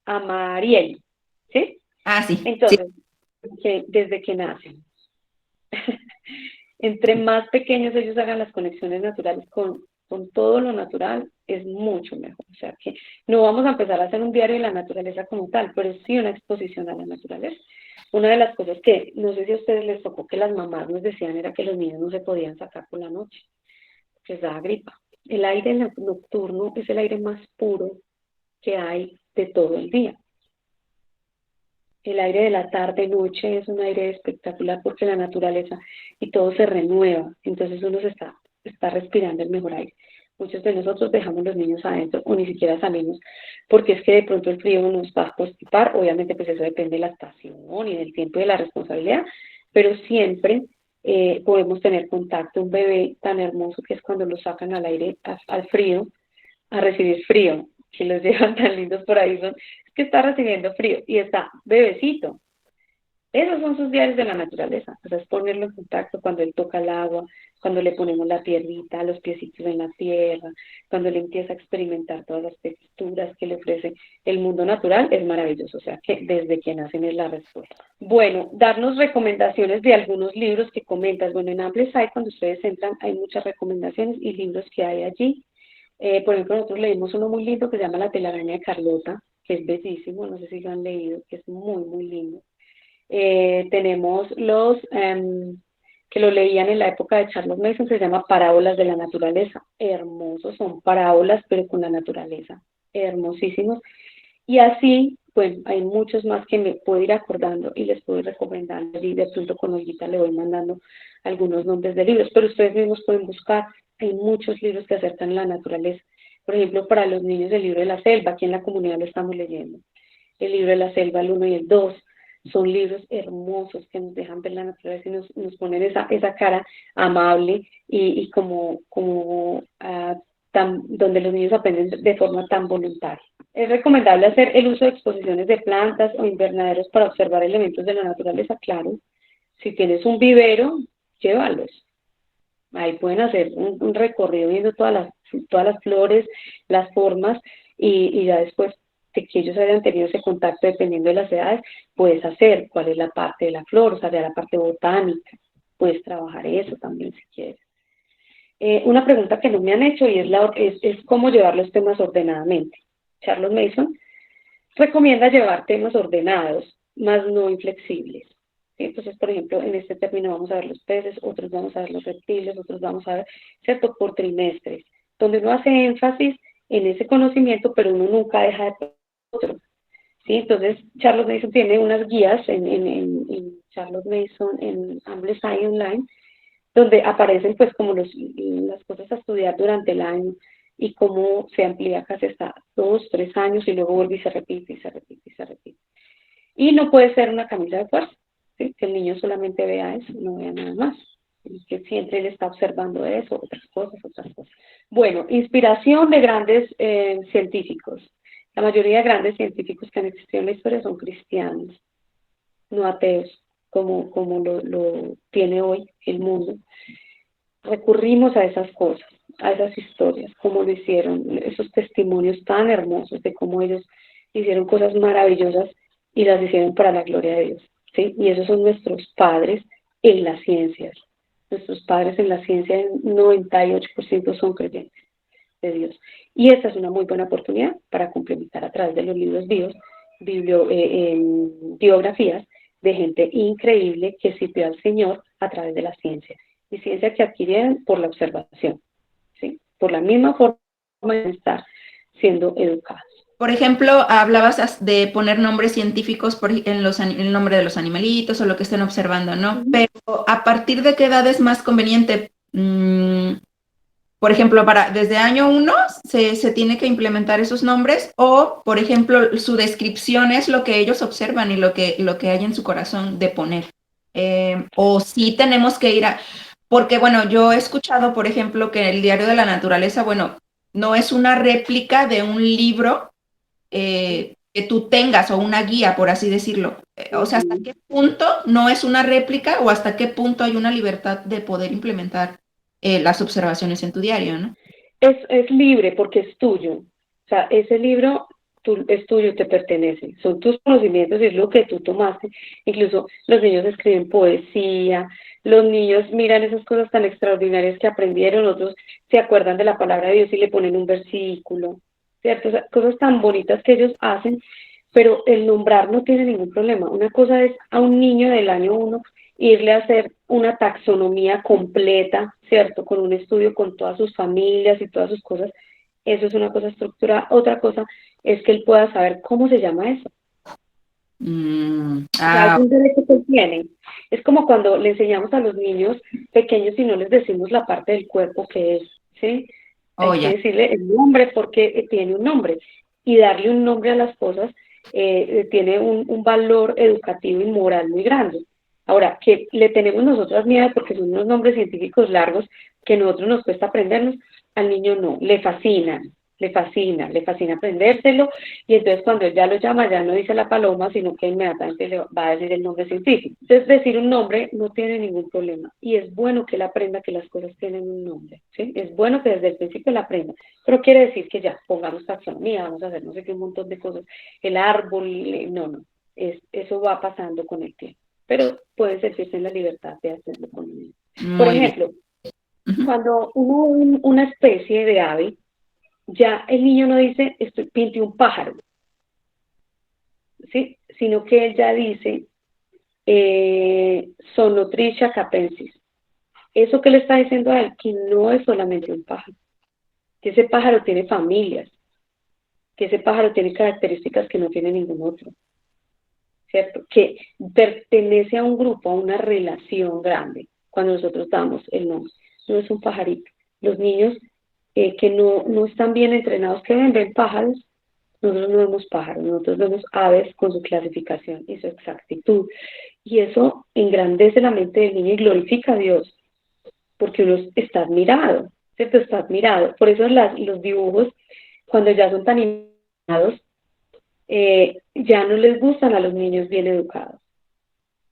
a Mariel, ¿sí? Ah, sí, sí. Entonces, desde que nacen. Entre más pequeños ellos hagan las conexiones naturales con todo lo natural, es mucho mejor. O sea que no vamos a empezar a hacer un diario de la naturaleza como tal, pero sí una exposición a la naturaleza. Una de las cosas que no sé si a ustedes les tocó que las mamás nos decían era que los niños no se podían sacar por la noche, que les daba gripa. El aire nocturno es el aire más puro que hay de todo el día. El aire de la tarde-noche es un aire espectacular porque la naturaleza y todo se renueva, entonces uno está respirando el mejor aire. Muchos de nosotros dejamos los niños adentro o ni siquiera salimos porque es que de pronto el frío nos va a constipar, obviamente pues eso depende de la estación y del tiempo y de la responsabilidad, pero siempre podemos tener contacto. Un bebé tan hermoso que es cuando lo sacan al aire, al frío, a recibir frío, que los llevan tan lindos por ahí, son, es que está recibiendo frío y está bebecito. Esos son sus diarios de la naturaleza, o sea, es ponerlo en contacto cuando él toca el agua, cuando le ponemos la tierrita, los piecitos en la tierra, cuando él empieza a experimentar todas las texturas que le ofrece el mundo natural, es maravilloso, o sea, que desde que nacen es la respuesta. Bueno, darnos recomendaciones de algunos libros que comentas. Bueno, en Amplify, cuando ustedes entran, hay muchas recomendaciones y libros que hay allí. Por ejemplo, nosotros leímos uno muy lindo que se llama La telaraña de Carlota, que es bellísimo, no sé si lo han leído, que es muy, muy lindo. Tenemos los que lo leían en la época de Charles Mason, que se llama Parábolas de la Naturaleza. Hermosos, son parábolas, pero con la naturaleza. Hermosísimos. Y así, pues hay muchos más que me puedo ir acordando y les puedo ir recomendando. Y de pronto con Olguita le voy mandando algunos nombres de libros, pero ustedes mismos pueden buscar. Hay muchos libros que acercan la naturaleza. Por ejemplo, para los niños el libro de la selva, aquí en la comunidad lo estamos leyendo. El libro de la selva, el 1 y el 2, son libros hermosos que nos dejan ver la naturaleza y nos ponen esa cara amable y como donde los niños aprenden de forma tan voluntaria. Es recomendable hacer el uso de exposiciones de plantas o invernaderos para observar elementos de la naturaleza, claro. Si tienes un vivero, llévalos. Ahí pueden hacer un recorrido viendo todas las flores, las formas, y ya después de que ellos hayan tenido ese contacto, dependiendo de las edades, puedes hacer cuál es la parte de la flor, o sea, de la parte botánica. Puedes trabajar eso también si quieres. Una pregunta que no me han hecho y es cómo llevar los temas ordenadamente. Charles Mason recomienda llevar temas ordenados, más no inflexibles. ¿Sí? Entonces, por ejemplo, en este término vamos a ver los peces, otros vamos a ver los reptiles, otros vamos a ver, ¿cierto?, por trimestres, donde uno hace énfasis en ese conocimiento, pero uno nunca deja de otro. ¿Sí? Entonces, Charles Mason tiene unas guías en Charles Mason, en Amplify Online, donde aparecen pues como las cosas a estudiar durante el año y cómo se amplía casi hasta 2, 3 años y luego vuelve y se repite y se repite y se repite. Y no puede ser una camisa de fuerza, ¿sí? Que el niño solamente vea eso, no vea nada más. Y que siempre él está observando eso, otras cosas, otras cosas. Bueno, inspiración de grandes científicos. La mayoría de grandes científicos que han existido en la historia son cristianos, no ateos, como lo tiene hoy el mundo. Recurrimos a esas cosas, a esas historias, como lo hicieron, esos testimonios tan hermosos de cómo ellos hicieron cosas maravillosas y las hicieron para la gloria de Dios, ¿sí? Y esos son nuestros padres en las ciencias. Nuestros padres en la ciencia, el 98% son creyentes de Dios. Y esta es una muy buena oportunidad para complementar a través de los libros vivos, biografías de gente increíble que sirvió al Señor a través de la ciencia. Y ciencia que adquirieron por la observación, ¿sí? Por la misma forma de estar siendo educados. Por ejemplo, hablabas de poner nombres científicos en el nombre de los animalitos o lo que estén observando, ¿no? Ujú. Pero ¿a partir de qué edad es más conveniente? Por ejemplo, desde año 1 se tiene que implementar esos nombres o, por ejemplo, su descripción es lo que ellos observan y lo que hay en su corazón de poner. O sí tenemos que ir a... Porque, bueno, yo he escuchado, por ejemplo, que el Diario de la Naturaleza, bueno, no es una réplica de un libro que tú tengas o una guía, por así decirlo. O sea, ¿hasta Ujú. qué punto no es una réplica o hasta qué punto hay una libertad de poder implementar las observaciones en tu diario, ¿no? Es libre porque es tuyo. O sea, ese libro es tuyo, te pertenece. Son tus conocimientos y es lo que tú tomaste. Incluso los niños escriben poesía, los niños miran esas cosas tan extraordinarias que aprendieron, otros se acuerdan de la palabra de Dios y le ponen un versículo, ¿cierto? O sea, cosas tan bonitas que ellos hacen, pero el nombrar no tiene ningún problema. Una cosa es a un niño del año 1 irle a hacer una taxonomía completa, ¿cierto? Con un estudio con todas sus familias y todas sus cosas. Eso es una cosa estructurada. Otra cosa es que él pueda saber cómo se llama eso. O sea, es Ah, un derecho que él tiene. Es como cuando le enseñamos a los niños pequeños y no les decimos la parte del cuerpo que es, ¿sí? oh, Hay ya. que decirle el nombre porque tiene un nombre. Y darle un nombre a las cosas tiene un valor educativo y moral muy grande. Ahora, que le tenemos nosotras miedo porque son unos nombres científicos largos que a nosotros nos cuesta aprendernos, al niño no, le fascina aprendérselo y entonces cuando él ya lo llama ya no dice la paloma, sino que inmediatamente le va a decir el nombre científico. Entonces decir un nombre no tiene ningún problema y es bueno que él aprenda que las cosas tienen un nombre, ¿sí? Es bueno que desde el principio él aprenda, pero quiere decir que ya pongamos taxonomía, vamos a hacer no sé qué, un montón de cosas, el árbol, no, eso va pasando con el tiempo, pero puede sentirse en la libertad de hacerlo con él. Por Muy bien. ejemplo, Ujú. cuando una especie de ave, ya el niño no dice, estoy pinte un pájaro, ¿sí? Sino que él ya dice, Sonotricha capensis. Eso que le está diciendo a él, que no es solamente un pájaro, que ese pájaro tiene familias, que ese pájaro tiene características que no tiene ningún otro, ¿cierto? Que pertenece a un grupo, a una relación grande, cuando nosotros damos el nombre. No es un pajarito. Los niños que no están bien entrenados, que ven pájaros, nosotros no vemos pájaros, nosotros vemos aves con su clasificación y su exactitud. Y eso engrandece la mente del niño y glorifica a Dios, porque uno está admirado, ¿cierto? Está admirado. Por eso los dibujos, cuando ya son tan animados, ya no les gustan a los niños bien educados.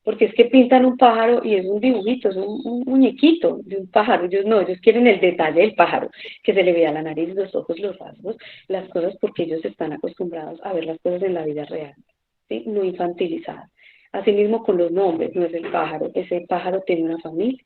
Porque es que pintan un pájaro y es un dibujito, es un muñequito de un pájaro. Ellos no, ellos quieren el detalle del pájaro, que se le vea la nariz, los ojos, los rasgos, las cosas, porque ellos están acostumbrados a ver las cosas en la vida real, ¿sí? No infantilizadas. Asimismo con los nombres, no es el pájaro, ese pájaro tiene una familia.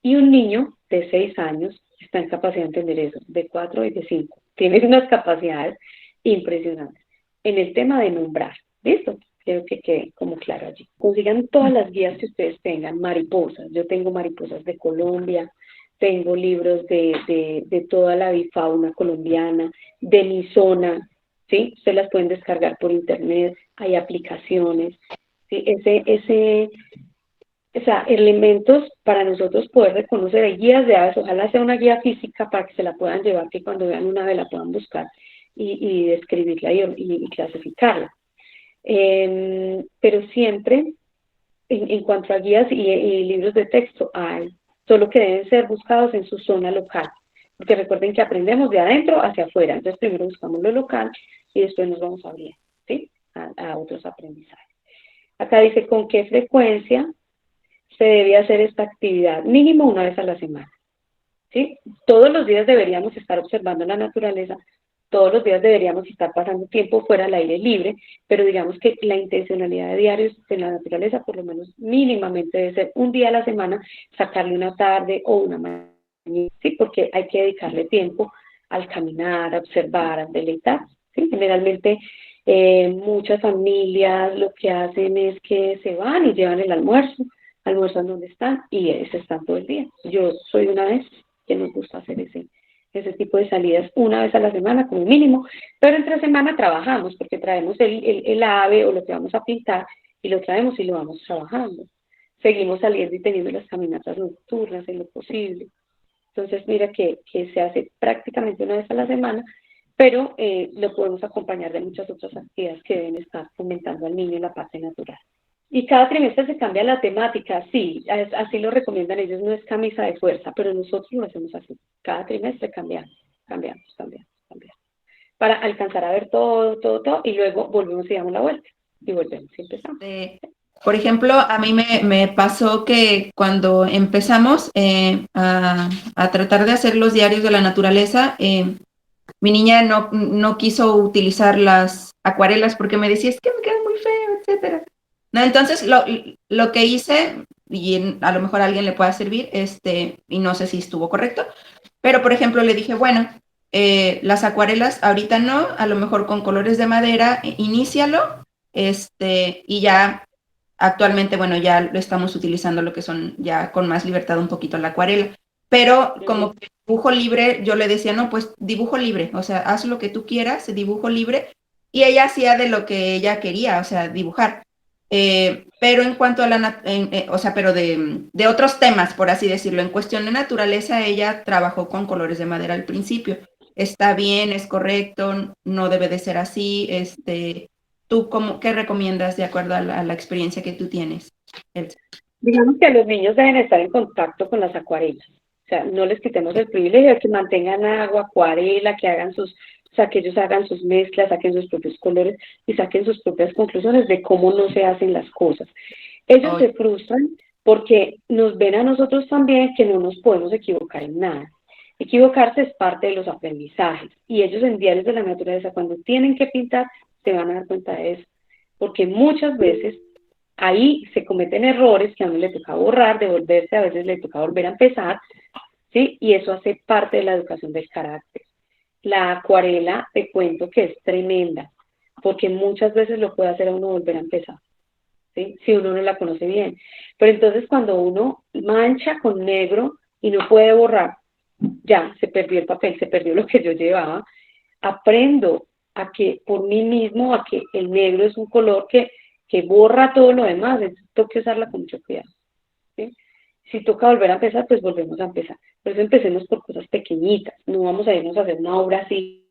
Y un niño de 6 años está en capacidad de entender eso, de 4 y de 5. Tiene unas capacidades impresionantes. En el tema de nombrar, ¿listo? Quiero que quede como claro allí. Consigan todas las guías que ustedes tengan, mariposas. Yo tengo mariposas de Colombia, tengo libros de toda la bifauna colombiana, de mi zona, ¿sí? Ustedes las pueden descargar por internet, hay aplicaciones, ¿sí? O sea, elementos para nosotros poder reconocer. Hay guías de aves, ojalá sea una guía física para que se la puedan llevar, que cuando vean una ave la puedan buscar y describirla y clasificarla. Pero siempre, en cuanto a guías y libros de texto, hay, solo que deben ser buscados en su zona local. Porque recuerden que aprendemos de adentro hacia afuera. Entonces, primero buscamos lo local y después nos vamos a abrir, ¿sí? A otros aprendizajes. Acá dice con qué frecuencia se debe hacer esta actividad, mínimo una vez a la semana. ¿Sí? Todos los días deberíamos estar observando la naturaleza, todos los días deberíamos estar pasando tiempo fuera al aire libre, pero digamos que la intencionalidad de diarios en la naturaleza, por lo menos mínimamente, debe ser un día a la semana, sacarle una tarde o una mañana, ¿sí? Porque hay que dedicarle tiempo al caminar, a observar, a deleitar. ¿Sí? Generalmente muchas familias lo que hacen es que se van y llevan el almuerzo, almuerzan donde están y se están todo el día. Yo soy una vez que nos gusta hacer ese tipo de salidas una vez a la semana como mínimo, pero entre semana trabajamos porque traemos el ave o lo que vamos a pintar y lo traemos y lo vamos trabajando. Seguimos saliendo y teniendo las caminatas nocturnas en lo posible. Entonces, mira que se hace prácticamente una vez a la semana, pero lo podemos acompañar de muchas otras actividades que deben estar fomentando al niño en la parte natural. Y cada trimestre se cambia la temática, sí, así lo recomiendan ellos, no es camisa de fuerza, pero nosotros lo hacemos así. Cada trimestre cambiamos, para alcanzar a ver todo, y luego volvemos y damos la vuelta, y volvemos y empezamos. Por ejemplo, a mí me pasó que cuando empezamos a tratar de hacer los diarios de la naturaleza, mi niña no quiso utilizar las acuarelas porque me decía, es que me queda muy feo, etcétera. No, entonces lo que hice, y a lo mejor a alguien le pueda servir, y no sé si estuvo correcto, pero por ejemplo le dije, bueno, las acuarelas ahorita no, a lo mejor con colores de madera, inícialo, y ya actualmente, bueno, ya lo estamos utilizando lo que son ya con más libertad un poquito la acuarela, pero como que dibujo libre, yo le decía, no, pues dibujo libre, o sea, haz lo que tú quieras, dibujo libre, y ella hacía de lo que ella quería, o sea, dibujar. Pero en cuanto a o sea, pero de otros temas, por así decirlo, en cuestión de naturaleza, ella trabajó con colores de madera al principio. Está bien, es correcto, no debe de ser así, ¿tú qué recomiendas de acuerdo a la experiencia que tú tienes, Elsa? Digamos que los niños deben estar en contacto con las acuarelas. O sea, no les quitemos el privilegio de que mantengan agua, acuarela, que hagan o sea, que ellos hagan sus mezclas, saquen sus propios colores y saquen sus propias conclusiones de cómo no se hacen las cosas. Ellos se frustran porque nos ven a nosotros también que no nos podemos equivocar en nada. Equivocarse es parte de los aprendizajes y ellos en diarios de la naturaleza, cuando tienen que pintar, se van a dar cuenta de eso. Porque muchas veces ahí se cometen errores que a uno le toca borrar, devolverse, a veces le toca volver a empezar, ¿sí? Y eso hace parte de la educación del carácter. La acuarela, te cuento que es tremenda, porque muchas veces lo puede hacer a uno volver a empezar, ¿sí? Si uno no la conoce bien. Pero entonces cuando uno mancha con negro y no puede borrar, ya, se perdió el papel, se perdió lo que yo llevaba, aprendo a que por mí mismo, a que el negro es un color que borra todo lo demás, entonces tengo que usarla con mucho cuidado, ¿sí? Si toca volver a empezar, pues volvemos a empezar. Por eso empecemos por cosas pequeñitas, no vamos a irnos a hacer una obra así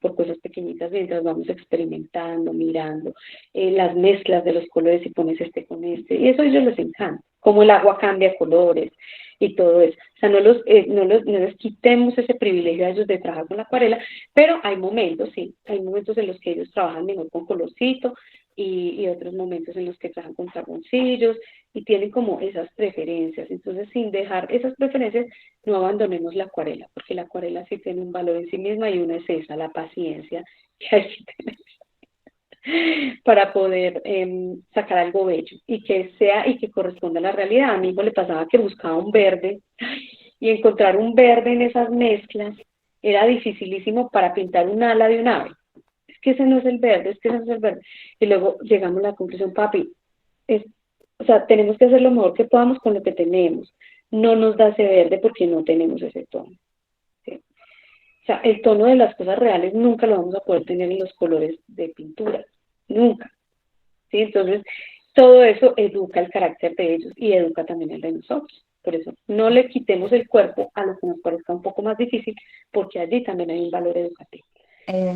por cosas pequeñitas mientras vamos experimentando, mirando las mezclas de los colores y pones este con este, y eso a ellos les encanta, cómo el agua cambia colores y todo eso. O sea, no les quitemos ese privilegio a ellos de trabajar con la acuarela, pero hay momentos, sí, hay momentos en los que ellos trabajan mejor con colorcito y otros momentos en los que trabajan con carboncillos y tienen como esas preferencias. Entonces, sin dejar esas preferencias, no abandonemos la acuarela, porque la acuarela sí tiene un valor en sí misma y una es esa, la paciencia que hay que tener para poder sacar algo bello y que sea y que corresponda a la realidad. A mi hijo le pasaba que buscaba un verde y encontrar un verde en esas mezclas era dificilísimo para pintar un ala de un ave. Es que ese no es el verde, es que ese no es el verde. Y luego llegamos a la conclusión, papi, es, o sea, tenemos que hacer lo mejor que podamos con lo que tenemos. No nos da ese verde porque no tenemos ese tono, ¿sí? O sea, el tono de las cosas reales nunca lo vamos a poder tener en los colores de pintura, nunca, ¿sí? Entonces, todo eso educa el carácter de ellos y educa también el de nosotros. Por eso, no le quitemos el cuerpo a lo que nos parezca un poco más difícil, porque allí también hay un valor educativo.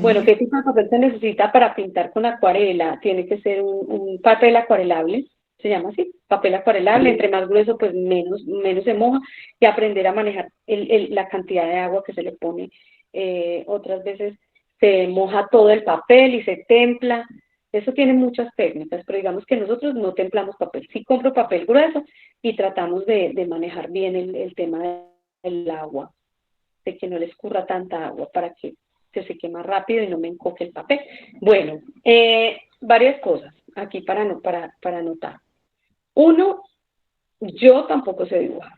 Bueno, ¿qué tipo de papel se necesita para pintar con acuarela? Tiene que ser un papel acuarelable, se llama así, papel acuarelable, entre más grueso, pues menos se moja, y aprender a manejar la cantidad de agua que se le pone. Otras veces se moja todo el papel y se templa. Eso tiene muchas técnicas, pero digamos que nosotros no templamos papel. Sí compro papel grueso y tratamos de manejar bien el tema del agua, de que no le escurra tanta agua para que se seque más rápido y no me encoque el papel. Bueno, varias cosas aquí para anotar. Uno, yo tampoco sé dibujar.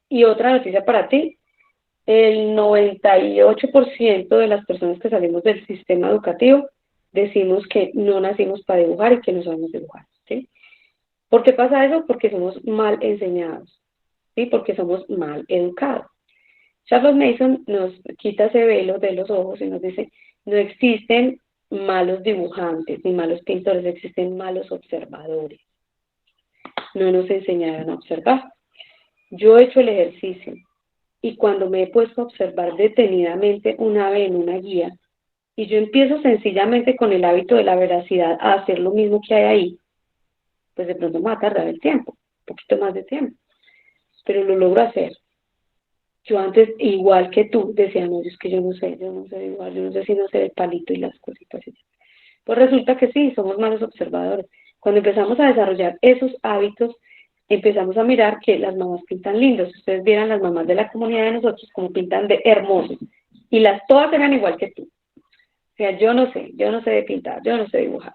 Y otra noticia para ti, el 98% de las personas que salimos del sistema educativo decimos que no nacimos para dibujar y que no sabemos dibujar, ¿sí? ¿Por qué pasa eso? Porque somos mal enseñados, ¿sí? Porque somos mal educados. Charles Mason nos quita ese velo de los ojos y nos dice, no existen malos dibujantes ni malos pintores, existen malos observadores. No nos enseñaron a observar. Yo he hecho el ejercicio y cuando me he puesto a observar detenidamente un ave en una guía y yo empiezo sencillamente con el hábito de la veracidad a hacer lo mismo que hay ahí, pues de pronto me va a tardar el tiempo, un poquito más de tiempo, pero lo logro hacer. Yo antes, igual que tú, decía, no, es que yo no sé igual, yo no sé si no sé el palito y las cositas. Pues resulta que sí, somos malos observadores. Cuando empezamos a desarrollar esos hábitos, empezamos a mirar que las mamás pintan lindos. Si ustedes vieran las mamás de la comunidad de nosotros, como pintan de hermosos. Y las todas eran igual que tú. O sea, yo no sé de pintar, yo no sé dibujar.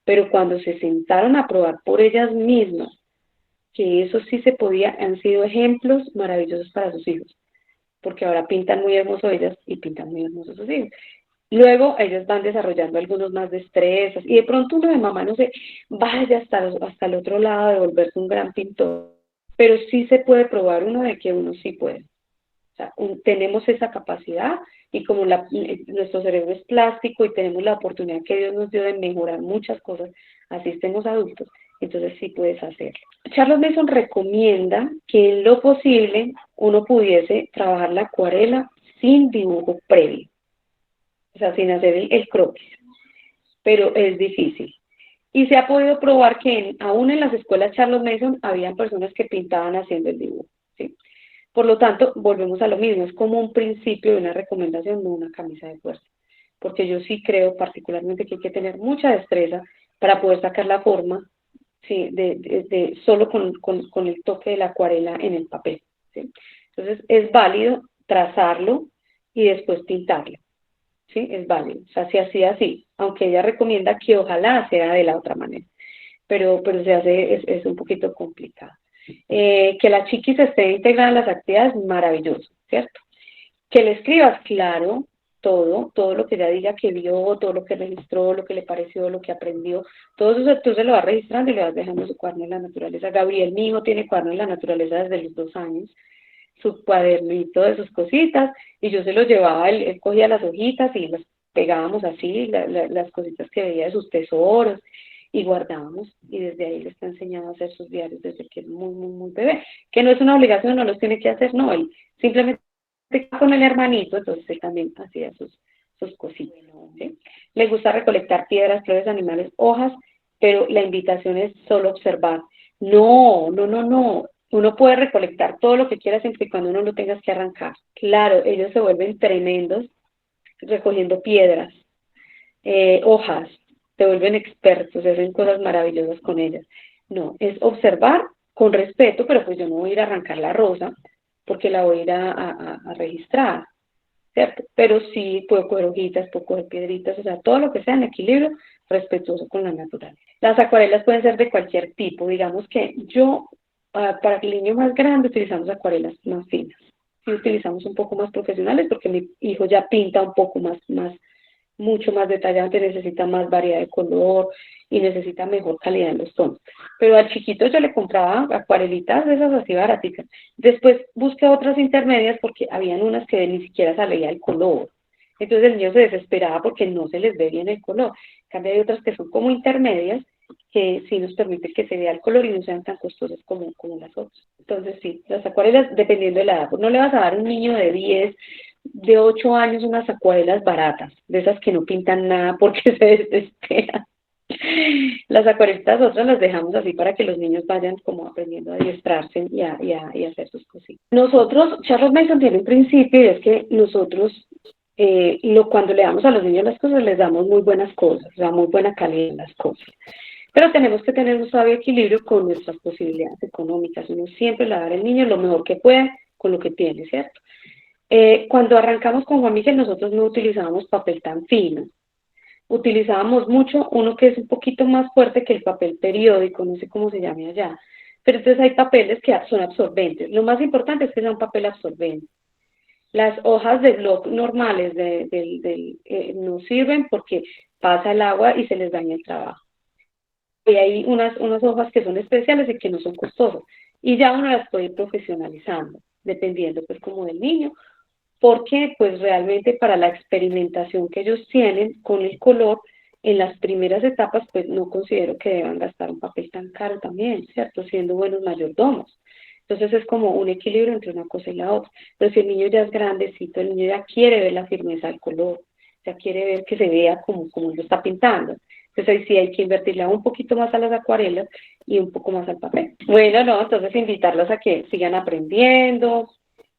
Pero cuando se sentaron a probar por ellas mismas, que eso sí se podía, han sido ejemplos maravillosos para sus hijos porque ahora pintan muy hermoso ellas y pintan muy hermosos sus hijos. Luego ellos van desarrollando algunos más destrezas y de pronto uno de mamá no se vaya hasta el otro lado de volverse un gran pintor, pero sí se puede probar uno de que uno sí puede. O sea, tenemos esa capacidad y como nuestro cerebro es plástico y tenemos la oportunidad que Dios nos dio de mejorar muchas cosas, así estemos adultos, entonces sí puedes hacerlo. Charles Mason recomienda que en lo posible uno pudiese trabajar la acuarela sin dibujo previo, o sea, sin hacer el croquis, pero es difícil. Y se ha podido probar que aún en las escuelas Charles Mason habían personas que pintaban haciendo el dibujo, ¿sí? Por lo tanto, volvemos a lo mismo, es como un principio de una recomendación, no una camisa de fuerza, porque yo sí creo particularmente que hay que tener mucha destreza para poder sacar la forma, ¿sí? Solo con el toque de la acuarela en el papel, ¿sí? Entonces, es válido trazarlo y después pintarlo, ¿sí? Es válido, o sea, se hacía así, aunque ella recomienda que ojalá sea de la otra manera, pero se hace, es un poquito complicado. Que la chiquis esté integrada en las actividades, maravilloso, ¿cierto? Que le escribas, claro, todo lo que ella diga que vio, todo lo que registró, lo que le pareció, lo que aprendió, todo eso tú se lo vas registrando y le vas dejando su cuaderno en la naturaleza. Gabriel, mi hijo, tiene cuaderno en la naturaleza desde los 2 años, su cuadernito de sus cositas, y yo se lo llevaba, él cogía las hojitas y las pegábamos así, las cositas que veía de sus tesoros, y guardábamos, y desde ahí le está enseñando a hacer sus diarios desde que es muy, muy, muy bebé, que no es una obligación, no los tiene que hacer, no, él simplemente con el hermanito, entonces él también hacía sus cositas, ¿sí? Le gusta recolectar piedras, flores, animales, hojas, pero la invitación es solo observar. No, no, no, no. Uno puede recolectar todo lo que quiera siempre y cuando uno lo tengas que arrancar. Claro, ellos se vuelven tremendos recogiendo piedras, hojas, se vuelven expertos, hacen cosas maravillosas con ellas. No, es observar con respeto, pero pues yo no voy a ir a arrancar la rosa porque la voy a ir a registrar, ¿cierto? Pero sí puedo coger hojitas, puedo coger piedritas, o sea, todo lo que sea en equilibrio, respetuoso con la naturaleza. Las acuarelas pueden ser de cualquier tipo, digamos que yo, para el niño más grande, utilizamos acuarelas más finas. Sí utilizamos un poco más profesionales porque mi hijo ya pinta un poco mucho más detallante, necesita más variedad de color y necesita mejor calidad en los tonos. Pero al chiquito yo le compraba acuarelitas de esas así baraticas. Después busqué otras intermedias porque habían unas que ni siquiera salía el color. Entonces el niño se desesperaba porque no se les ve bien el color. En cambio hay otras que son como intermedias que sí nos permiten que se vea el color y no sean tan costosas como las otras. Entonces sí, las acuarelas dependiendo de la edad. Pues no le vas a dar a un niño de 10 de 8 años unas acuarelas baratas, de esas que no pintan nada porque se desesperan. Las acuarelas otras las dejamos así para que los niños vayan como aprendiendo a adiestrarse y a hacer sus cositas. Nosotros, Charles Mason tiene un principio y es que nosotros cuando le damos a los niños las cosas, les damos muy buenas cosas, o sea, muy buena calidad en las cosas. Pero tenemos que tener un sabio equilibrio con nuestras posibilidades económicas. Uno siempre le va a dar al niño lo mejor que puede con lo que tiene, ¿cierto? Cuando arrancamos con Juan Miguel, nosotros no utilizábamos papel tan fino. Utilizábamos mucho uno que es un poquito más fuerte que el papel periódico, no sé cómo se llame allá. Pero entonces hay papeles que son absorbentes. Lo más importante es que sea un papel absorbente. Las hojas de blog normales no sirven porque pasa el agua y se les daña el trabajo. Y hay unas hojas que son especiales y que no son costosas. Y ya uno las puede ir profesionalizando, dependiendo pues como del niño porque pues realmente para la experimentación que ellos tienen con el color, en las primeras etapas pues no considero que deban gastar un papel tan caro también, ¿cierto? Siendo buenos mayordomos. Entonces es como un equilibrio entre una cosa y la otra. Pero si el niño ya es grandecito, el niño ya quiere ver la firmeza del color, ya quiere ver que se vea como lo está pintando. Entonces ahí sí hay que invertirle un poquito más a las acuarelas y un poco más al papel. Bueno, no, entonces invitarlos a que sigan aprendiendo,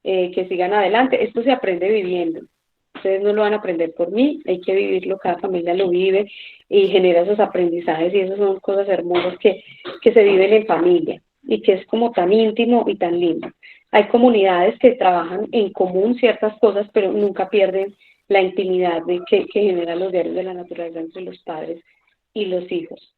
que sigan adelante. Esto se aprende viviendo. Ustedes no lo van a aprender por mí, hay que vivirlo, cada familia lo vive y genera esos aprendizajes y esas son cosas hermosas que se viven en familia y que es como tan íntimo y tan lindo. Hay comunidades que trabajan en común ciertas cosas, pero nunca pierden la intimidad que generan los diarios de la naturaleza entre los padres y los hijos.